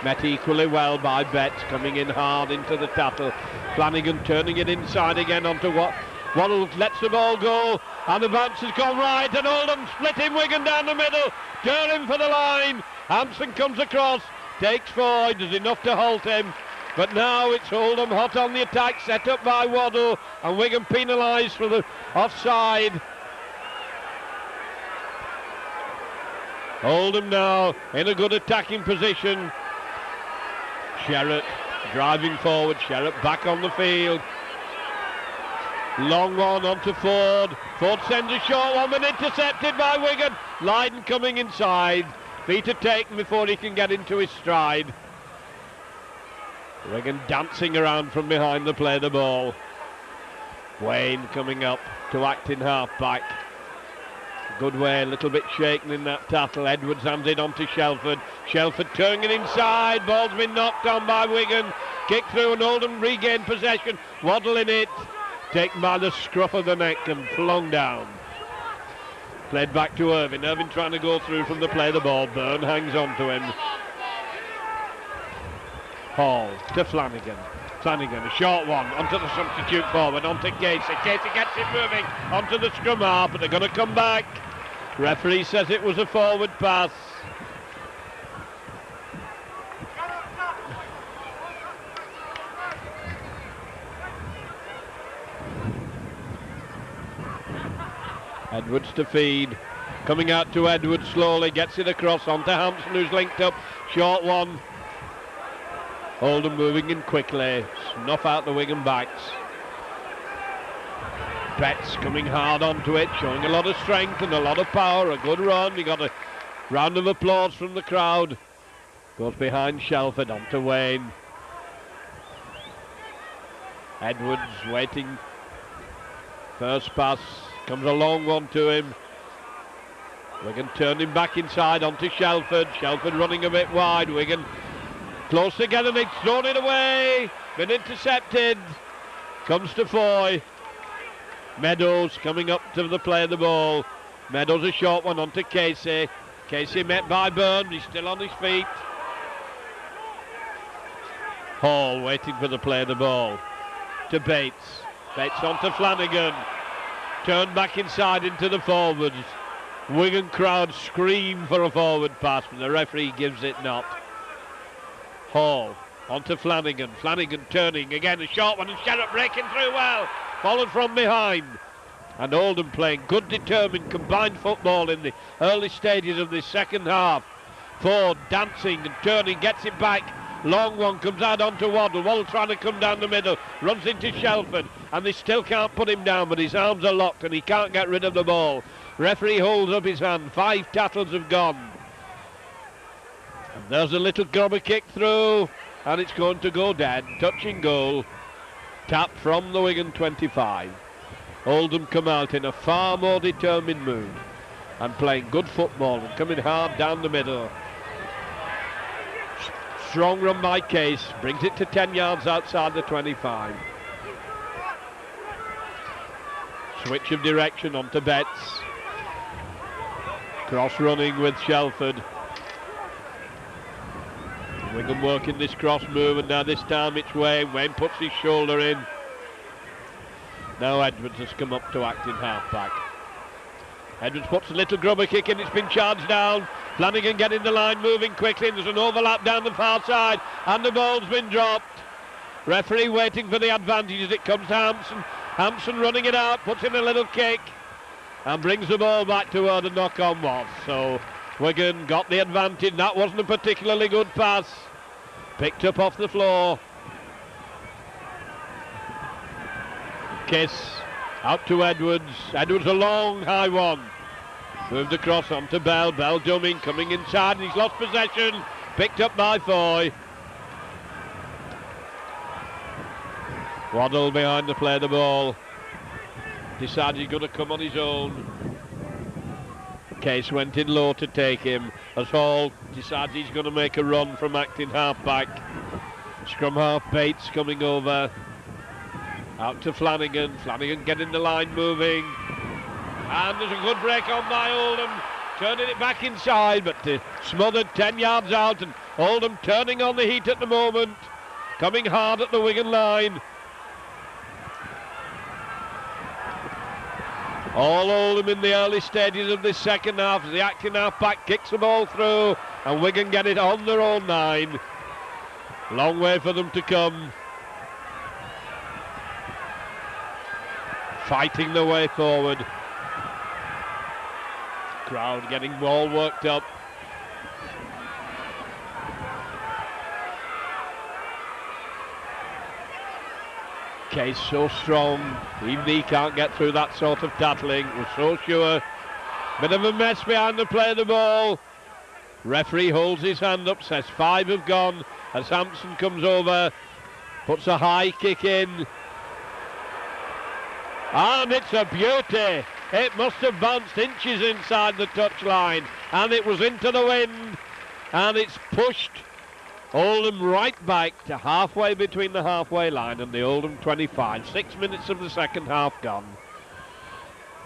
Met equally well by Betts, coming in hard into the tackle. Flanagan turning it inside again onto Waddle lets the ball go, and the bounce has gone right, and Oldham splitting Wigan down the middle. Durham for the line. Hampson comes across, takes Foy, does enough to halt him. But now it's Oldham hot on the attack, set up by Waddle, and Wigan penalised for the offside. Oldham now in a good attacking position. Sherratt driving forward, Sherratt back on the field. Long one onto Ford. Ford sends a short one, but intercepted by Wigan. Lydon coming inside. Feet are taken before he can get into his stride. Wigan dancing around from behind the play the ball. Wayne coming up to act in half-back. Goodway a little bit shaken in that tackle. Edwards hands it on to Shelford. Shelford turning it inside. Ball's been knocked on by Wigan. Kick through and Oldham regain possession. Waddle in it. Taken by the scruff of the neck and flung down. Played back to Irvine. Irvine trying to go through from the play the ball. Byrne hangs on to him. Hall to Flanagan. Flanagan, a short one, onto the substitute forward, onto Casey. Casey gets it moving, onto the scrum half, but they're going to come back. Referee says it was a forward pass. Edwards to feed. Coming out to Edwards slowly, gets it across onto Hampson, who's linked up. Short one. Oldham moving in quickly, snuff out the Wigan backs. Betts coming hard onto it, showing a lot of strength and a lot of power. A good run, he got a round of applause from the crowd. Goes behind Shelford onto Wayne. Edwards waiting. First pass, comes a long one to him. Wigan turning back inside onto Shelford. Shelford running a bit wide. Wigan close together, they've thrown it away. Been intercepted. Comes to Foy. Meadows coming up to the play of the ball. Meadows a short one onto Casey. Casey met by Byrne. He's still on his feet. Hall waiting for the play of the ball. To Bates. Bates onto Flanagan. Turned back inside into the forwards. Wigan crowd scream for a forward pass, but the referee gives it not. Hall onto Flanagan. Flanagan turning again, a short one, and Sherratt breaking through well. Followed from behind. And Oldham playing good, determined, combined football in the early stages of this second half. Ford dancing and turning, gets it back. Long one comes out onto Waddle. Waddle trying to come down the middle, runs into Shelford, and they still can't put him down, but his arms are locked and he can't get rid of the ball. Referee holds up his hand. 5 tackles have gone. And there's a little grubber kick through, and it's going to go dead. Touching goal. Tap from the Wigan 25. Oldham come out in a far more determined mood and playing good football and coming hard down the middle. Strong run by Case, brings it to 10 yards outside the 25. Switch of direction onto Betts. Cross running with Shelford. Wigan working this cross move, and now this time it's Wayne. Wayne puts his shoulder in. Now Edwards has come up to act in half-back. Edwards puts a little grubber kick in, it's been charged down. Flanagan getting the line moving quickly, and there's an overlap down the far side, and the ball's been dropped. Referee waiting for the advantage as it comes to Hampson. Hampson running it out, puts in a little kick, and brings the ball back to where the knock-on was. So Wigan got the advantage. That wasn't a particularly good pass. Picked up off the floor. Kiss out to Edwards. Edwards a long high one. Moved across onto Bell. Bell dumming, coming inside, and he's lost possession. Picked up by Foy. Waddle behind to play the ball. Decides he's going to come on his own. Case went in low to take him as Hall decides he's going to make a run from acting half-back. Scrum half Bates coming over. Out to Flanagan. Flanagan getting the line moving. And there's a good break on by Oldham. Turning it back inside, but smothered 10 yards out. And Oldham turning on the heat at the moment. Coming hard at the Wigan line. All Oldham in the early stages of this second half. The acting half-back kicks the ball through. And Wigan get it on their own 9. Long way for them to come. Fighting their way forward. Crowd getting all worked up. Case so strong, even he can't get through that sort of tackling. We're so sure. Bit of a mess behind the play of the ball. Referee holds his hand up, says 5 have gone as Hampson comes over, puts a high kick in. And it's a beauty. It must have bounced inches inside the touchline, and it was into the wind, and it's pushed Oldham right back to halfway between the halfway line and the Oldham 25. 6 minutes of the second half gone.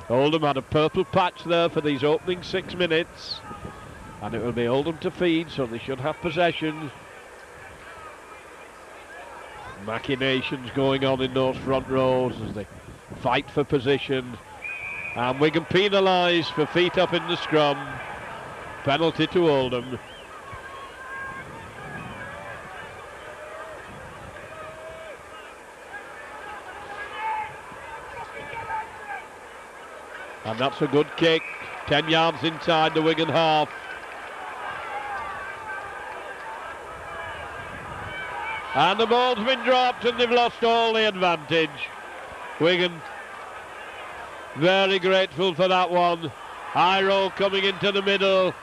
Oldham had a purple patch there for these opening 6 minutes, and it will be Oldham to feed, so they should have possession. Machinations going on in those front rows as they fight for position. And Wigan penalised for feet up in the scrum. Penalty to Oldham. And that's a good kick. 10 yards inside the Wigan half. And the ball's been dropped and they've lost all the advantage. Wigan very grateful for that one. High roll coming into the middle.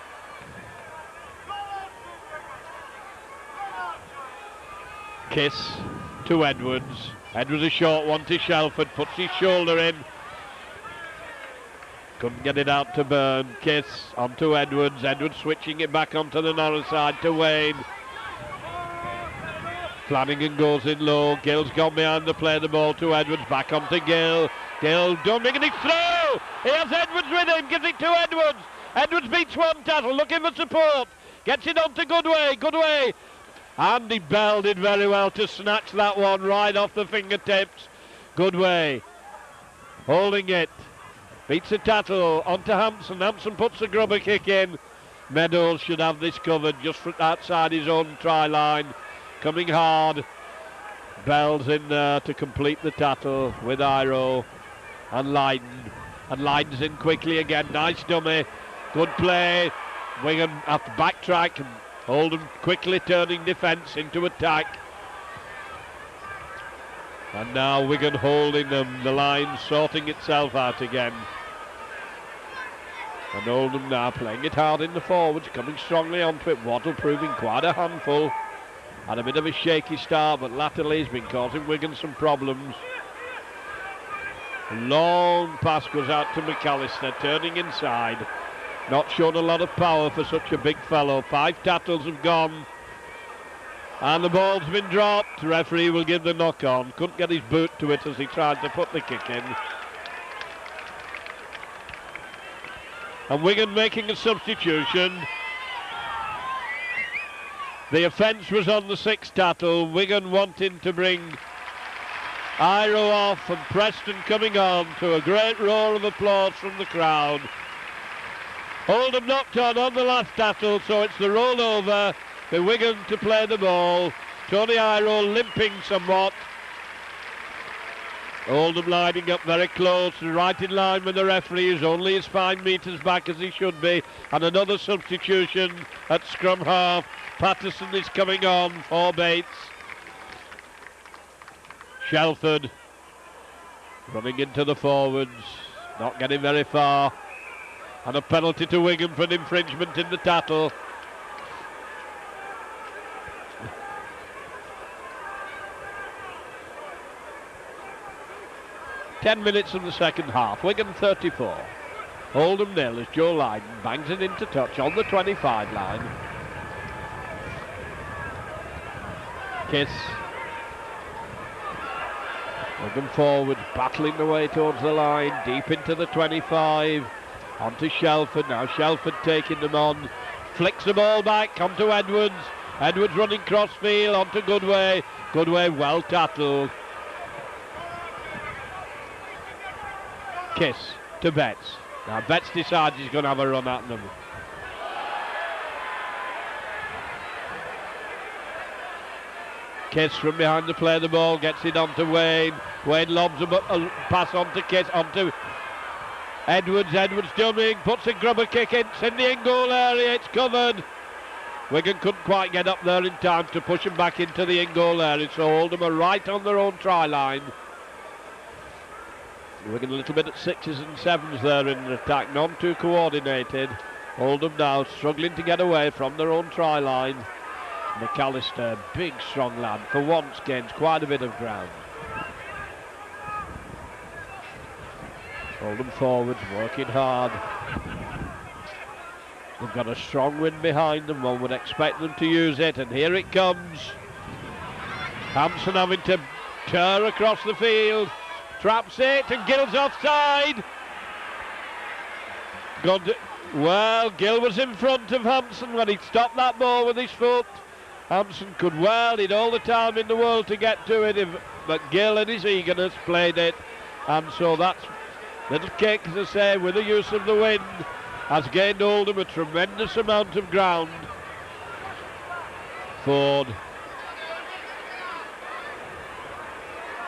Kiss to Edwards. Edwards a short one to Shelford. Puts his shoulder in. Couldn't get it out to Byrne. Kiss onto Edwards. Edwards switching it back onto the narrow side to Wayne. Flanagan goes in low. Gill's gone behind the play. The ball to Edwards. Back onto Gill. Gill done making it through. He has Edwards with him. Gives it to Edwards. Edwards beats one tackle. Looking for support. Gets it on to Goodway. Goodway. Andy Bell did very well to snatch that one right off the fingertips. Goodway holding it. Beats a tackle onto Hampson. Hampson puts the grubber kick in. Meadows should have this covered just outside his own try line. Coming hard. Bell's in there to complete the tackle with Iro and Lydon. And Lydon's in quickly again. Nice dummy. Good play. Wigan have to backtrack and Oldham quickly turning defence into attack. And now Wigan holding them. The line sorting itself out again. And Oldham now playing it hard in the forwards, coming strongly onto it. Waddle proving quite a handful. Had a bit of a shaky start, but latterly he's been causing Wigan some problems. A long pass goes out to McAllister, turning inside. Not shown a lot of power for such a big fellow. 5 tackles have gone. And the ball's been dropped. The referee will give the knock on. Couldn't get his boot to it as he tried to put the kick in. And Wigan making a substitution. The offence was on the 6th tackle. Wigan wanting to bring Iro off and Preston coming on to a great roar of applause from the crowd. Oldham knocked on the last tackle, so it's the rollover for Wigan to play the ball. Tony Iro limping somewhat. Oldham lining up very close, right in line with the referee, who's only as 5 metres back as he should be. And another substitution at scrum half. Patterson is coming on for Bates. Shelford running into the forwards, not getting very far. And a penalty to Wigan for an infringement in the tackle. 10 minutes of the second half. Wigan 34. Oldham 0 as Joe Lydon bangs it into touch on the 25 line. Kiss. Wigan forward, battling the way towards the line, deep into the 25. On to Shelford, now Shelford taking them on. Flicks the ball back, onto Edwards. Edwards running cross field, onto Goodway. Goodway well tattled. Kiss to Betts. Now Betts decides he's going to have a run at them. Kiss from behind the play the ball, gets it on to Wayne. Wayne lobs a pass on to Kiss, on to Edwards. Edwards jumping, puts a grubber kick in, it's in the in-goal area, it's covered. Wigan couldn't quite get up there in time to push him back into the in-goal area, so Oldham are right on their own try line. Wigan a little bit at 6s and 7s there in the attack, none too coordinated. Oldham now struggling to get away from their own try line. McAllister, big strong lad, for once gains quite a bit of ground. Oldham forwards working hard. They've got a strong wind behind them, one would expect them to use it, and here it comes. Hampson having to tear across the field. Traps it, and Gill's offside. Well, Gill was in front of Hampson when he stopped that ball with his foot. Hampson could well, he'd all the time in the world to get to it, but Gill in his eagerness played it. And so that little kick, as I say, with the use of the wind, has gained Oldham a tremendous amount of ground. Ford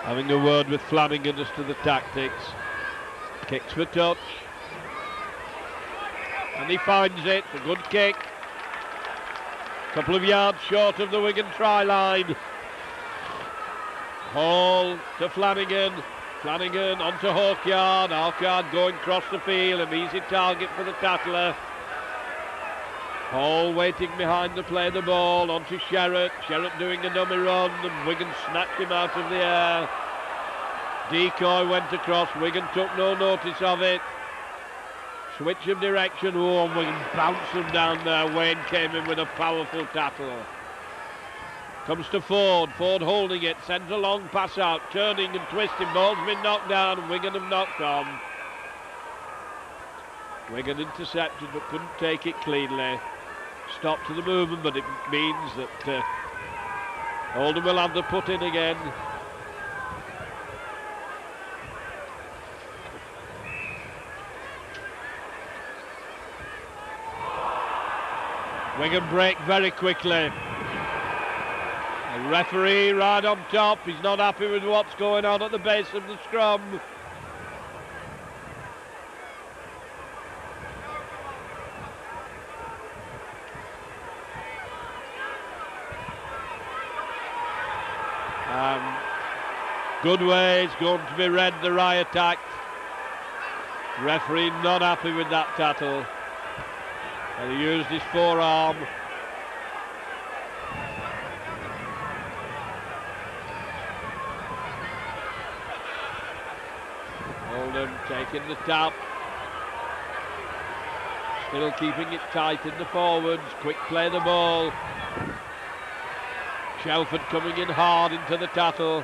having a word with Flanagan as to the tactics. Kicks for touch. And he finds it, a good kick. Couple of yards short of the Wigan try line. Hall to Flanagan. Flanagan onto Hawkyard. Hawkyard going across the field, an easy target for the tackler. Hall waiting behind to play the ball, onto Sherratt. Sherratt doing a dummy run, and Wigan snatched him out of the air. Decoy went across, Wigan took no notice of it. Switch of direction, oh, and Wigan bounced them down there. Wayne came in with a powerful tackle. Comes to Ford, Ford holding it, sends a long pass out, turning and twisting, ball's been knocked down, and Wigan have knocked on. Wigan intercepted but couldn't take it cleanly. Stop to the movement, but it means that Oldham will have to put in again. Wigan break very quickly. The referee right on top, he's not happy with what's going on at the base of the scrum. Goodway is going to be red, the riot act. Referee not happy with that tackle. And he used his forearm. Oldham taking the tap. Still keeping it tight in the forwards. Quick play the ball. Shelford coming in hard into the tackle.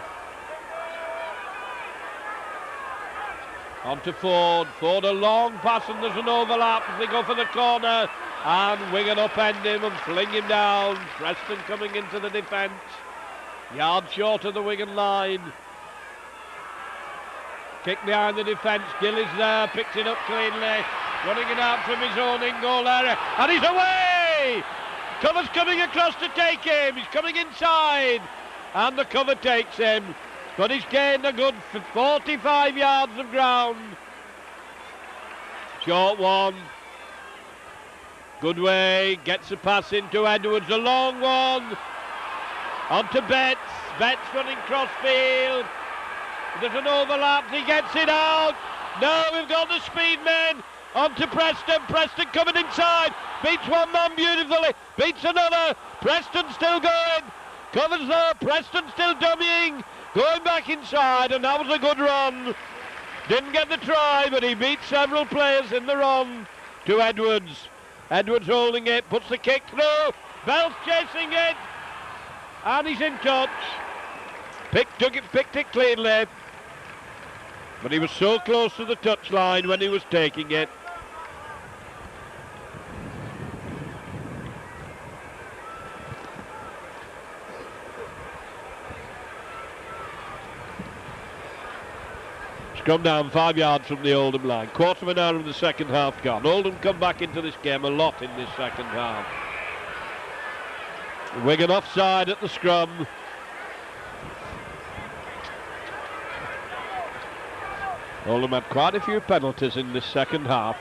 On to Ford. Ford a long pass and there's an overlap as they go for the corner. And Wigan upend him and fling him down. Preston coming into the defence. Yard short of the Wigan line. Kick behind the defence. Gill is there. Picks it up cleanly. Running it out from his own in-goal area. And he's away! Cover's coming across to take him. He's coming inside. And the cover takes him. But he's gained a good 45 yards of ground. Short one. Goodway gets a pass into Edwards, a long one. On to Betts. Betts running cross field. There's an overlap, he gets it out. Now we've got the speed men. On to Preston. Preston coming inside. Beats one man beautifully. Beats another. Preston still going. Covers there. Preston still dummying. Going back inside, and that was a good run. Didn't get the try, but he beat several players in the run to Edwards. Edwards holding it, puts the kick through. Bell's chasing it, and he's in touch. Picked it cleanly, but he was so close to the touchline when he was taking it. Scrum down 5 yards from the Oldham line. Quarter of an hour of the second half gone. Oldham come back into this game a lot in this second half. Wigan offside at the scrum. Oldham had quite a few penalties in this second half.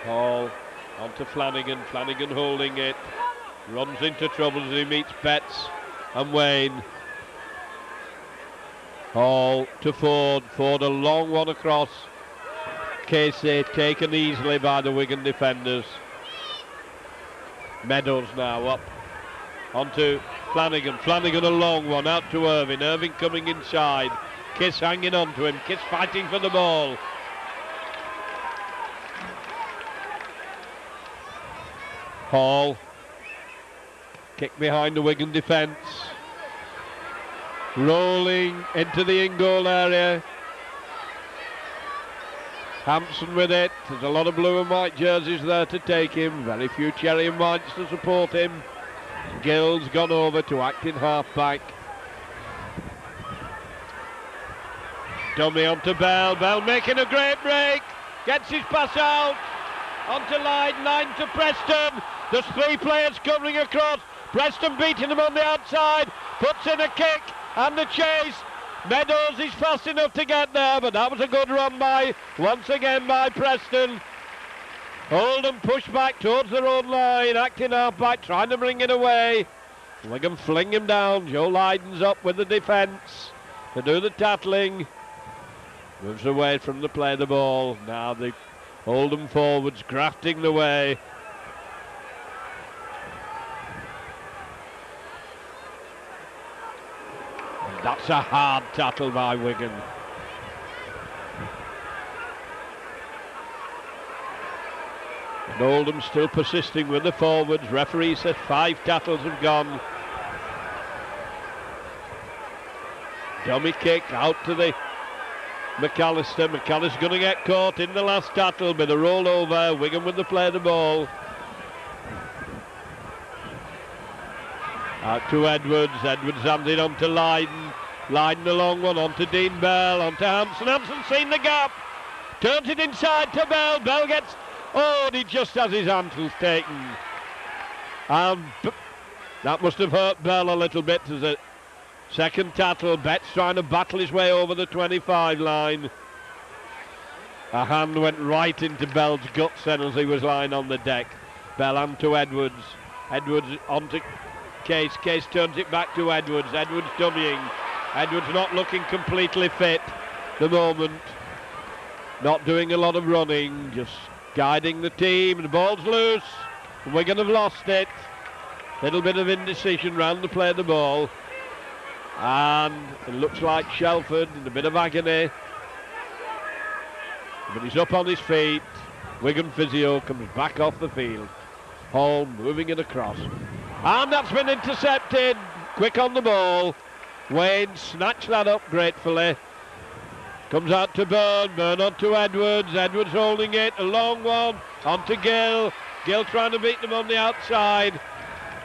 Hall onto Flanagan. Flanagan holding it. Runs into trouble as he meets Betts and Wayne. Hall to Ford. Ford a long one across. Casey taken easily by the Wigan defenders. Meadows now up onto Flanagan. Flanagan a long one out to Irving. Irving coming inside. Kiss hanging on to him. Kiss fighting for the ball. Hall. Kick behind the Wigan defence. Rolling into the in-goal area. Hampson with it. There's a lot of blue and white jerseys there to take him. Very few cherry and whites to support him. Gill's gone over to acting half-back. Dummy onto Bell. Bell making a great break. Gets his pass out. Onto line. Line to Preston. There's 3 players covering across. Preston beating them on the outside. Puts in a kick and the chase. Meadows is fast enough to get there, but that was a good run once again by Preston. Oldham push back towards their own line, acting half-back, trying to bring it away. Wigan fling him down. Joe Lydon's up with the defence to do the tackling. Moves away from the play of the ball. Now the Oldham forwards grafting the way. That's a hard tackle by Wigan. And Oldham still persisting with the forwards. Referee says 5 tackles have gone. Dummy kick out to the McAllister. McAllister's going to get caught in the last tackle. Bit of roll over. Wigan with the play of the ball. Out to Edwards. Edwards hands it on to Lydon. Lydon a long one on to Dean Bell. On to Hampson. Hampson seen the gap. Turns it inside to Bell. Bell gets... Oh, he just has his ankles taken. And that must have hurt Bell a little bit as a second tackle. Betts trying to battle his way over the 25 line. A hand went right into Bell's guts then as he was lying on the deck. Bell on to Edwards. Edwards on to Case. Case turns it back to Edwards. Edwards dummying. Edwards not looking completely fit the moment. Not doing a lot of running, just guiding the team. The ball's loose. Wigan have lost it. Little bit of indecision round the play of the ball. And it looks like Shelford in a bit of agony. But he's up on his feet. Wigan physio comes back off the field. Hall moving it across. And that's been intercepted. Quick on the ball. Wayne snatched that up gratefully. Comes out to Byrne. Byrne on to Edwards. Edwards holding it. A long one. On to Gill. Gill trying to beat them on the outside.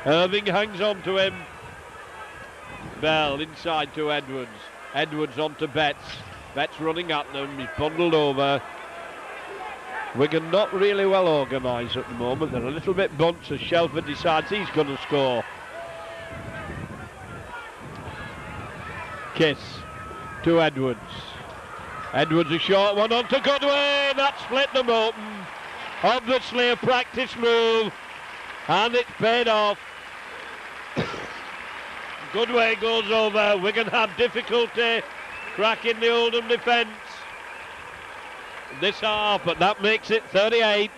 Irving hangs on to him. Bell inside to Edwards. Edwards on to Betts. Betts running at them. He's bundled over. Wigan not really well organised at the moment. They're a little bit bunched as Shelford decides he's going to score. Kiss to Edwards. Edwards a short one on to Goodway. That split them open. Obviously a practice move. And it's paid off. Goodway goes over. Wigan had difficulty cracking the Oldham defence. this half, but that makes it 38.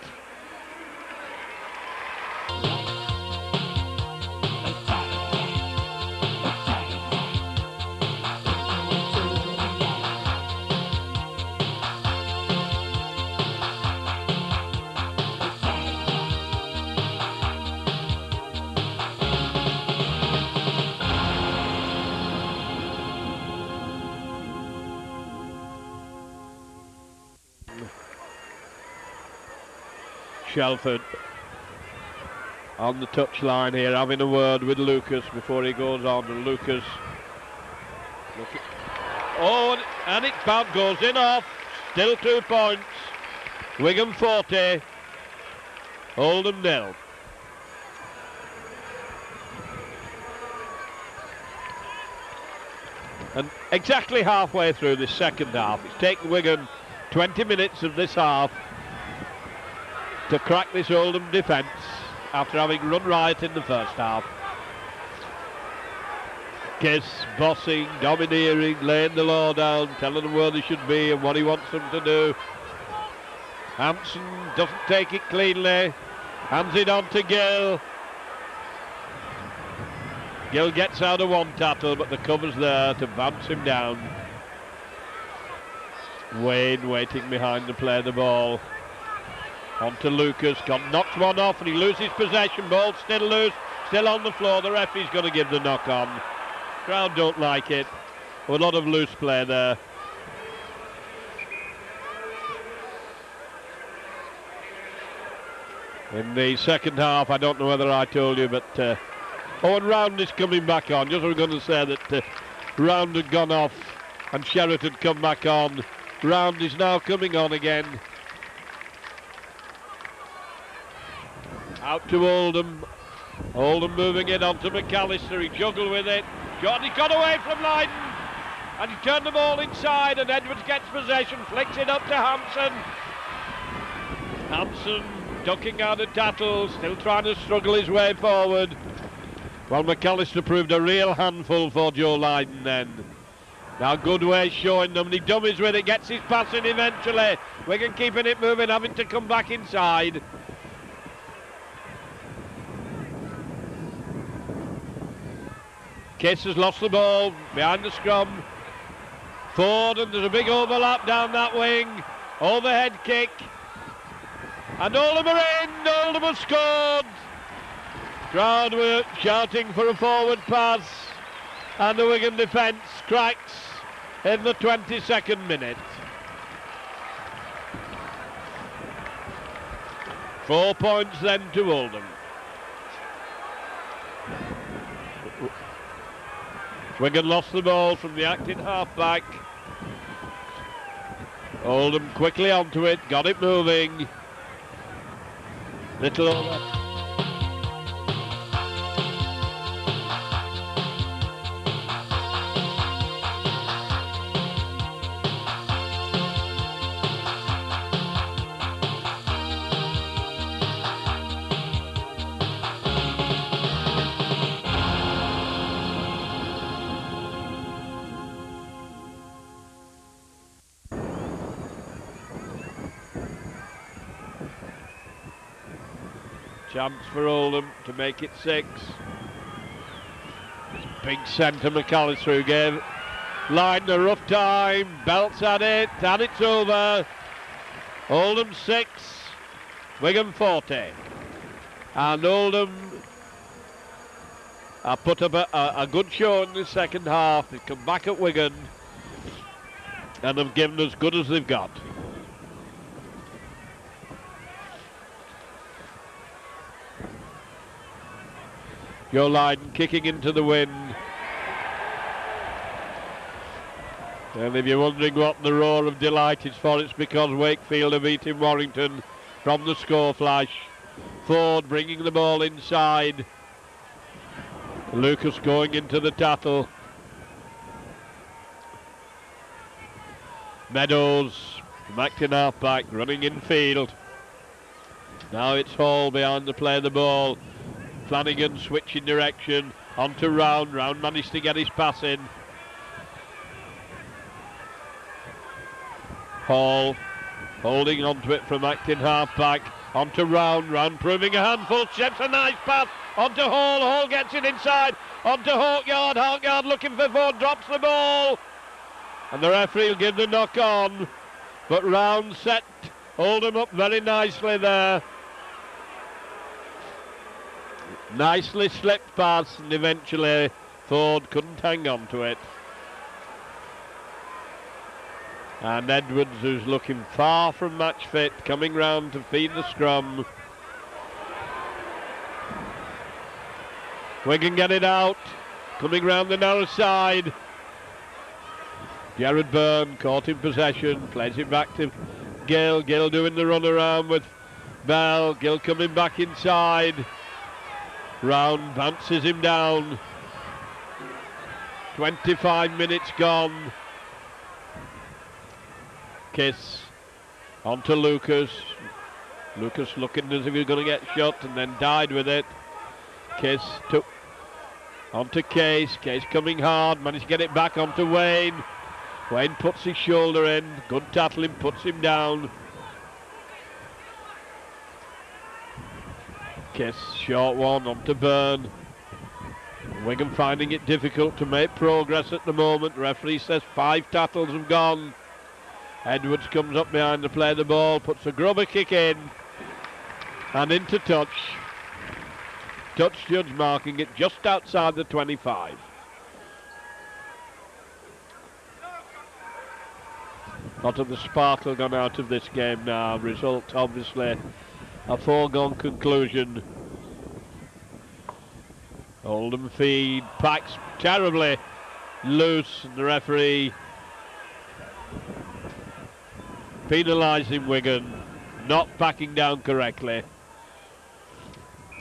Shelford on the touchline here, having a word with Lucas before he goes on. And Lucas, and it's bound, goes in off. Still 2 points. Wigan 40, Oldham 0. And exactly halfway through this second half, it's taken Wigan 20 minutes of this half to crack this Oldham defence after having run riot in the first half. Kiss, bossing, domineering, laying the law down, telling them where they should be and what he wants them to do. Hampson doesn't take it cleanly, hands it on to Gill. Gill gets out of one tackle, but the cover's there to bounce him down. Wayne waiting behind to play the ball. On to Lucas, knocks one off and he loses possession. Ball still loose, still on the floor. The referee's going to give the knock on. Crowd don't like it. A lot of loose play there. In the second half, I don't know whether I told you, but Owen Round is coming back on. Just was going to say that Round had gone off and Sherritt had come back on. Round is now coming on again. Out to Oldham. Oldham moving it on to McAllister. He juggled with it. He got away from Lydon. And he turned the ball inside and Edwards gets possession. Flicks it up to Hampson. Hampson ducking out of tackles. Still trying to struggle his way forward. Well, McAllister proved a real handful for Joe Lydon then. Now Goodway's showing them. And he dummies with it. Gets his pass in eventually. Wigan keeping it moving. Having to come back inside. Kiss has lost the ball behind the scrum. Ford, and there's a big overlap down that wing. Overhead kick. And Oldham are in. Oldham have scored. Crowd were shouting for a forward pass. And the Wigan defence cracks in the 22nd minute. 4 points then to Oldham. Wigan lost the ball from the acting half-back. Oldham quickly onto it, got it moving. Little over. Chance for Oldham to make it 6. Big centre McAllister who gave Lydon a rough time, belts at it, and it's over. Oldham 6, Wigan 40. And Oldham have put up a good show in the second half. They've come back at Wigan and have given as good as they've got. Joe Lydon kicking into the wind. And if you're wondering what the roar of delight is for, it's because Wakefield have beaten Warrington from the score flash. Ford bringing the ball inside. Lucas going into the tackle. Meadows, Macton half-back, running in field. Now it's Hall behind to play the ball. Flanagan switching direction onto Round. Round managed to get his pass in. Hall Holding onto it from acting half-back. Onto Round proving a handful. Steps a nice pass. Onto Hall gets it inside. Onto Hawkyard looking for Ford, drops the ball. And the referee will give the knock on. But Round set Oldham up very nicely there. Nicely slipped pass, and eventually Ford couldn't hang on to it. And Edwards, who's looking far from match fit, coming round to feed the scrum. Wigan get it out, coming round the narrow side. Jared Byrne caught in possession, plays it back to Gill. Gill doing the run around with Bell. Gill coming back inside. Round bounces him down. 25 minutes gone. Kiss onto Lucas. Lucas looking as if he was going to get shot and then died with it. Kiss took onto Case. Case coming hard, managed to get it back onto Wayne. Wayne puts his shoulder in, good tackling, puts him down. Kiss, short one, onto Byrne. Wigan finding it difficult to make progress at the moment. Referee says 5 tackles have gone. Edwards comes up behind to play the ball, puts a grubber kick in, and into touch. Touch judge marking it just outside the 25. Lot of the sparkle gone out of this game now. Result obviously a foregone conclusion. Oldham feed, packs terribly loose, and the referee penalising Wigan, not backing down correctly.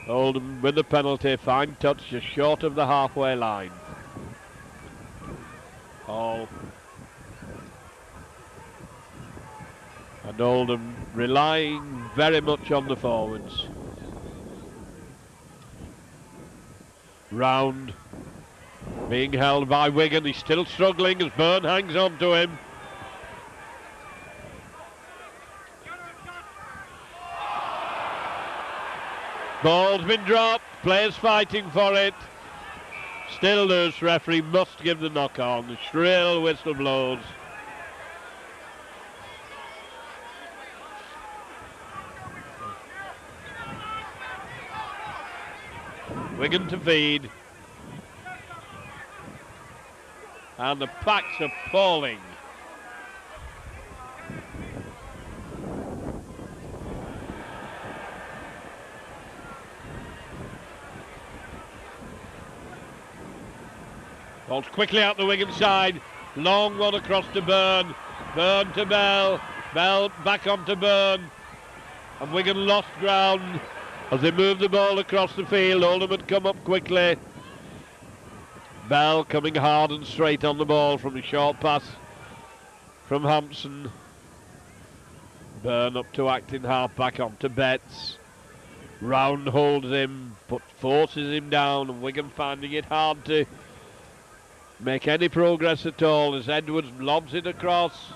Oldham with the penalty, fine touch just short of the halfway line. All. And Oldham relying very much on the forwards. Round being held by Wigan, he's still struggling as Byrne hangs on to him. Ball's been dropped, players fighting for it. Still loose, referee must give the knock on. The shrill whistle blows. Wigan to feed. And the pack's appalling. Ball's quickly out the Wigan side. Long one across to Byrne. Byrne to Bell. Bell back onto Byrne. And Wigan lost ground as they moved the ball across the field. Oldham had come up quickly. Bell coming hard and straight on the ball from a short pass from Hampson. Byrne up to acting half-back onto Betts. Round holds him, but forces him down, and Wigan finding it hard to make any progress at all as Edwards lobs it across.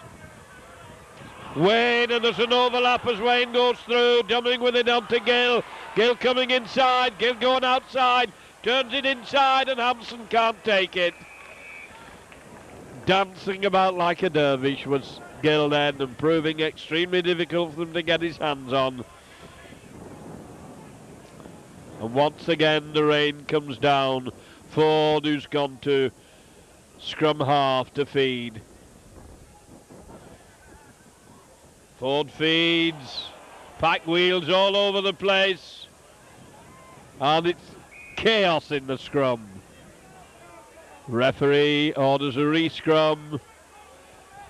Wayne, and there's an overlap as Wayne goes through, doubling with it onto Gill. Gill coming inside, Gill going outside, turns it inside, and Hampson can't take it. Dancing about like a dervish was Gill then, and proving extremely difficult for him to get his hands on. And once again the rain comes down. Ford, who's gone to scrum half to feed. Ford feeds, pack wheels all over the place, and it's chaos in the scrum. Referee orders a re-scrum,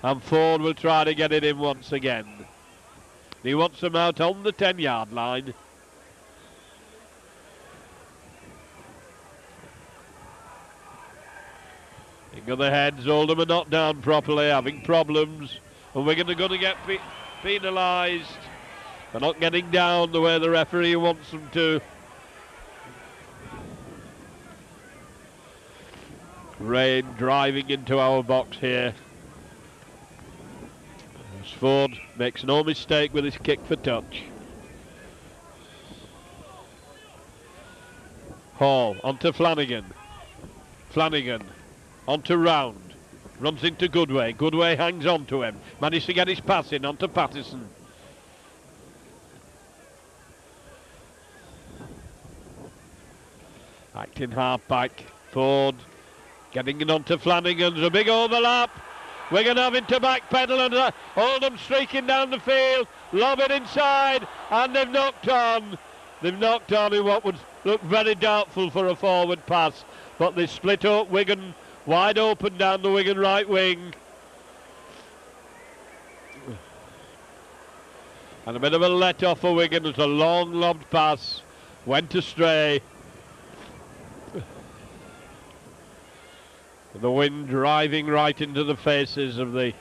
and Ford will try to get it in once again. He wants them out on the 10-yard line. Think of the heads, Oldham are not down properly, having problems, and we're going to get penalised for not getting down the way the referee wants them to. Rain driving into our box here. As Ford makes no mistake with his kick for touch. Hall onto Flanagan. Flanagan onto Round. Runs into Goodway. Goodway hangs on to him. Managed to get his pass in onto Pattison. Acting half back. Ford getting it onto Flanagan. There's a big overlap. Wigan having to backpedal and Oldham streaking down the field. Lob it inside and they've knocked on. They've knocked on in what would look very doubtful for a forward pass. But they split up Wigan wide open down the Wigan right wing. And a bit of a let off for Wigan as a long lobbed pass went astray. The wind driving right into the faces of the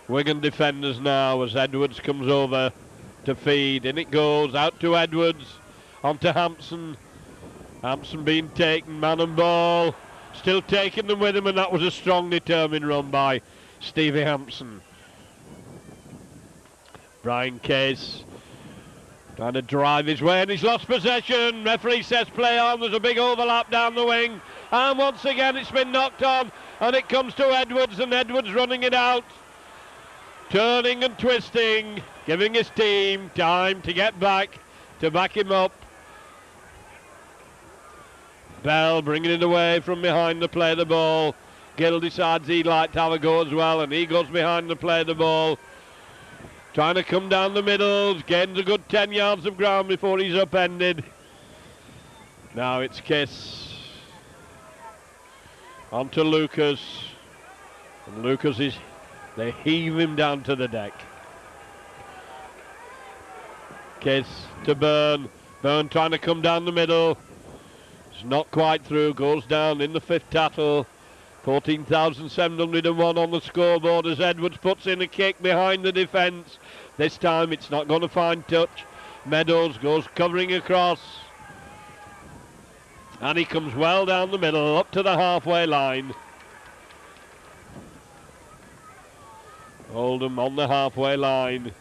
Wigan defenders now as Edwards comes over to feed. In it goes, out to Edwards, onto Hampson. Hampson being taken, man and ball. Still taking them with him, and that was a strong, determined run by Stevie Hampson. Brian Case trying to drive his way, and he's lost possession. Referee says play on. There's a big overlap down the wing. And once again it's been knocked on, and it comes to Edwards, and Edwards running it out. Turning and twisting, giving his team time to get back, to back him up. Bell bringing it away from behind to play the ball. Gill decides he'd like to have a go as well, and he goes behind to play the ball. Trying to come down the middle, gains a good 10 yards of ground before he's upended. Now it's Kiss. On to Lucas. And Lucas they heave him down to the deck. Kiss to Byrne. Byrne trying to come down the middle. It's not quite through, goes down in the fifth tattle. 14,701 on the scoreboard as Edwards puts in a kick behind the defence. This time it's not going to find touch. Meadows goes covering across. And he comes well down the middle, up to the halfway line. Oldham on the halfway line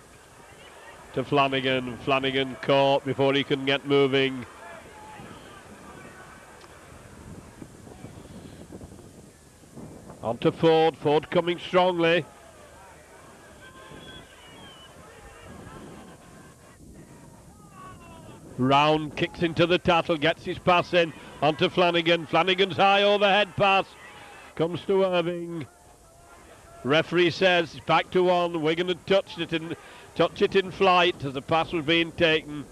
to Flanagan. Flanagan caught before he can get moving. On to Ford. Ford coming strongly. Round kicks into the tattle, gets his pass in. On to Flanagan. Flanagan's high overhead pass. Comes to Irving. Referee says it's back to one. Wigan had touched it in flight as the pass was being taken.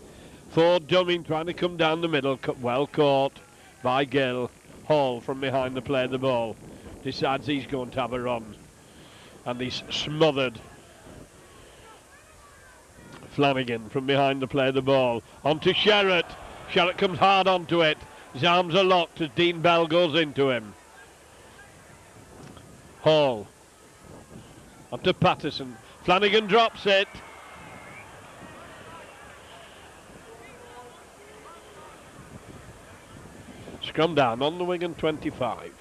Ford dumming, trying to come down the middle. Well caught by Gill. Hall from behind to play the ball. Decides he's going to have a run. And he's smothered. Flanagan from behind to play the ball. On to Sherratt. Sherratt comes hard onto it. His arms are locked as Dean Bell goes into him. Hall. On to Pattison. Flanagan drops it. Scrum down on the Wigan 25.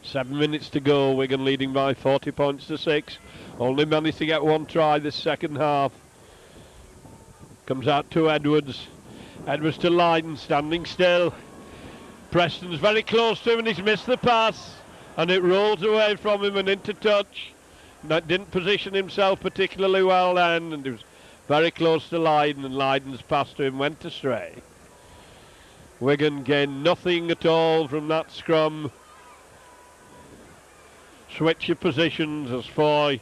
7 minutes to go. Wigan leading by 40 points to 6. Only managed to get one try this second half. Comes out to Edwards. Edwards to Lydon, standing still. Preston's very close to him and he's missed the pass. And it rolls away from him and into touch. That didn't position himself particularly well then, and he was very close to Lydon, and Lydon's pass to him went astray. Wigan gained nothing at all from that scrum. Switch of positions as Foy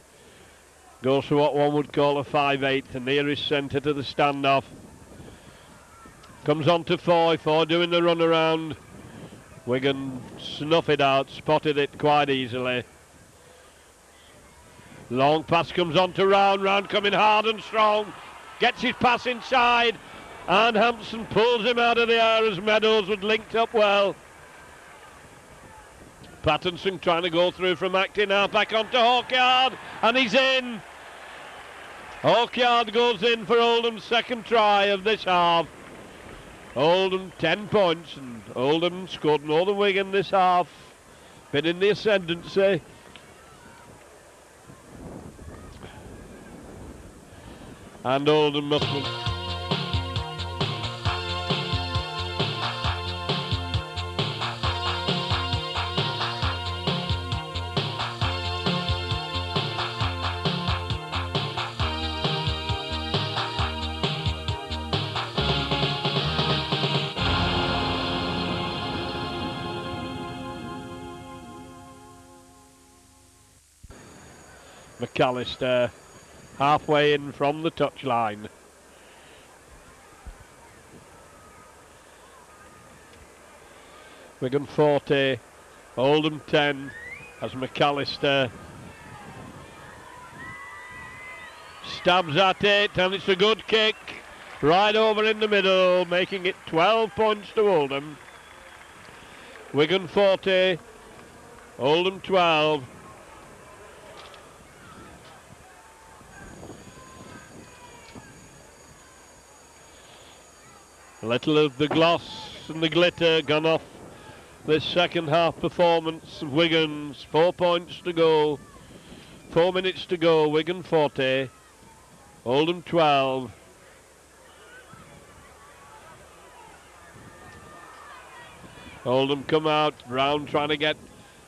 goes to what one would call a 5/8, the nearest centre to the standoff. Comes on to Foy, Foy doing the run around. Wigan snuff it out, spotted it quite easily. Long pass comes on to Round, Round coming hard and strong. Gets his pass inside, and Hampson pulls him out of the air as Meadows was linked up well. Pattinson trying to go through from acting half back onto Hawkyard, and he's in. Hawkyard goes in for Oldham's second try of this half. Oldham 10 points, and Oldham scored more than Wigan this half. Been in the ascendancy. and Oldham must win. McAllister halfway in from the touchline. Wigan 40, Oldham 10 as McAllister stabs at it, and it's a good kick right over in the middle, making it 12 points to Oldham. Wigan 40, Oldham 12. A little of the gloss and the glitter gone off this second half performance of Wigan's. 4 points to go, 4 minutes to go. Wigan 40, Oldham 12. Oldham come out, Brown trying to get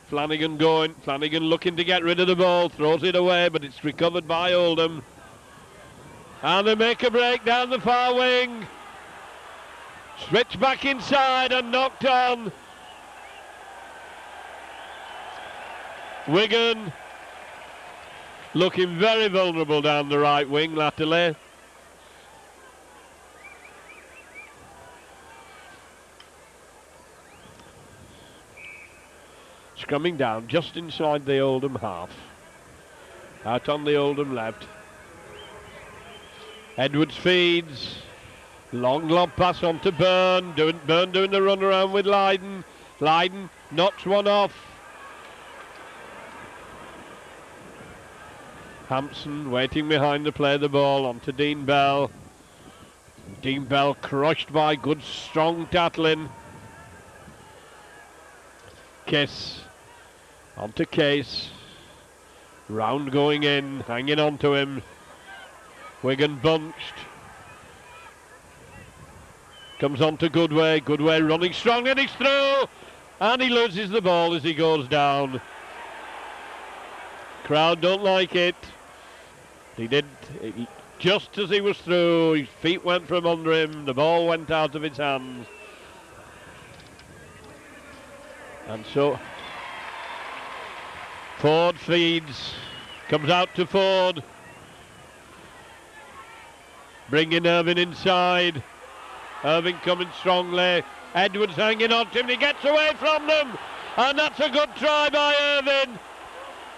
Flanagan going. Flanagan looking to get rid of the ball, throws it away, but it's recovered by Oldham. And they make a break down the far wing. Switch back inside and knocked on. Wigan looking very vulnerable down the right wing latterly. Scrumming down just inside the Oldham half. Out on the Oldham left. Edwards feeds. Long lob pass on to Byrne. Byrne doing the run around with Lydon. Lydon knocks one off. Hampson waiting behind to play the ball on to Dean Bell. Dean Bell crushed by good strong tackling. Kiss on to Case. Round going in, hanging on to him. Wigan bunched. Comes on to Goodway. Goodway running strong and he's through. And he loses the ball as he goes down. Crowd don't like it. Just as he was through, his feet went from under him. The ball went out of his hands. And so Ford feeds. Comes out to Ford. Bringing Irving inside. Irving coming strongly. Edwards hanging on to him. He gets away from them. And that's a good try by Irving.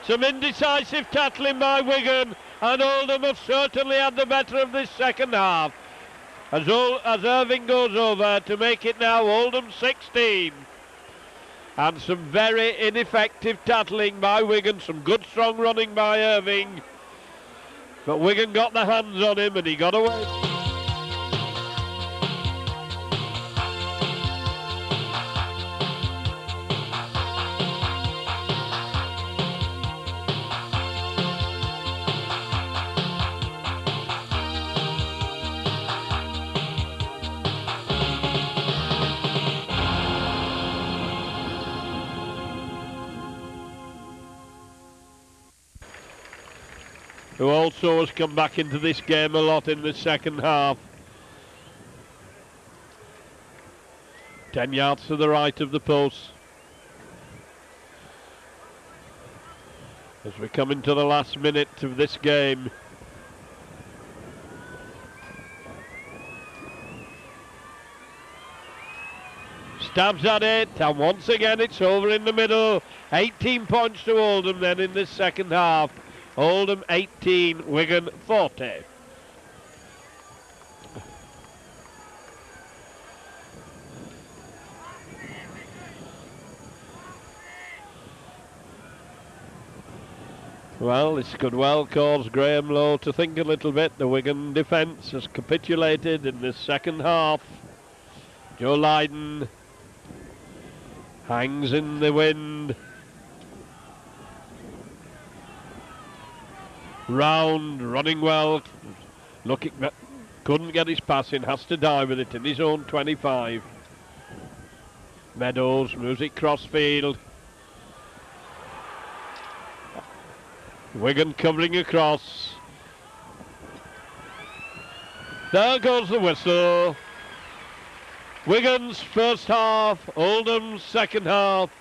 Some indecisive tackling by Wigan. And Oldham have certainly had the better of this second half. As Irving goes over to make it now Oldham 16. And some very ineffective tackling by Wigan. Some good strong running by Irving. But Wigan got the hands on him and he got away. Who also has come back into this game a lot in the second half. 10 yards to the right of the post. As we come into the last minute of this game. Stabs at it, and once again it's over in the middle. 18 points to Oldham then in this second half. Oldham 18, Wigan 40. Well, this could well cause Graham Lowe to think a little bit. The Wigan defence has capitulated in this second half. Joe Lydon hangs in the wind. Round, running well, Looking that couldn't get his pass in, has to die with it in his own 25. Meadows moves it crossfield. Wigan covering across. There goes the whistle. Wigan's first half, Oldham's second half.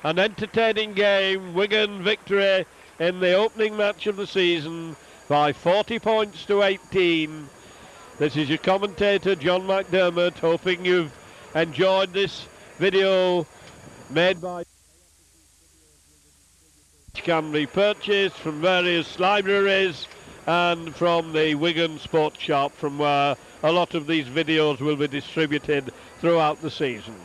An entertaining game. Wigan victory in the opening match of the season by 40 points to 18. This is your commentator, John McDermott, hoping you've enjoyed this video made by can be purchased from various libraries and from the Wigan Sports Shop, from where a lot of these videos will be distributed throughout the season.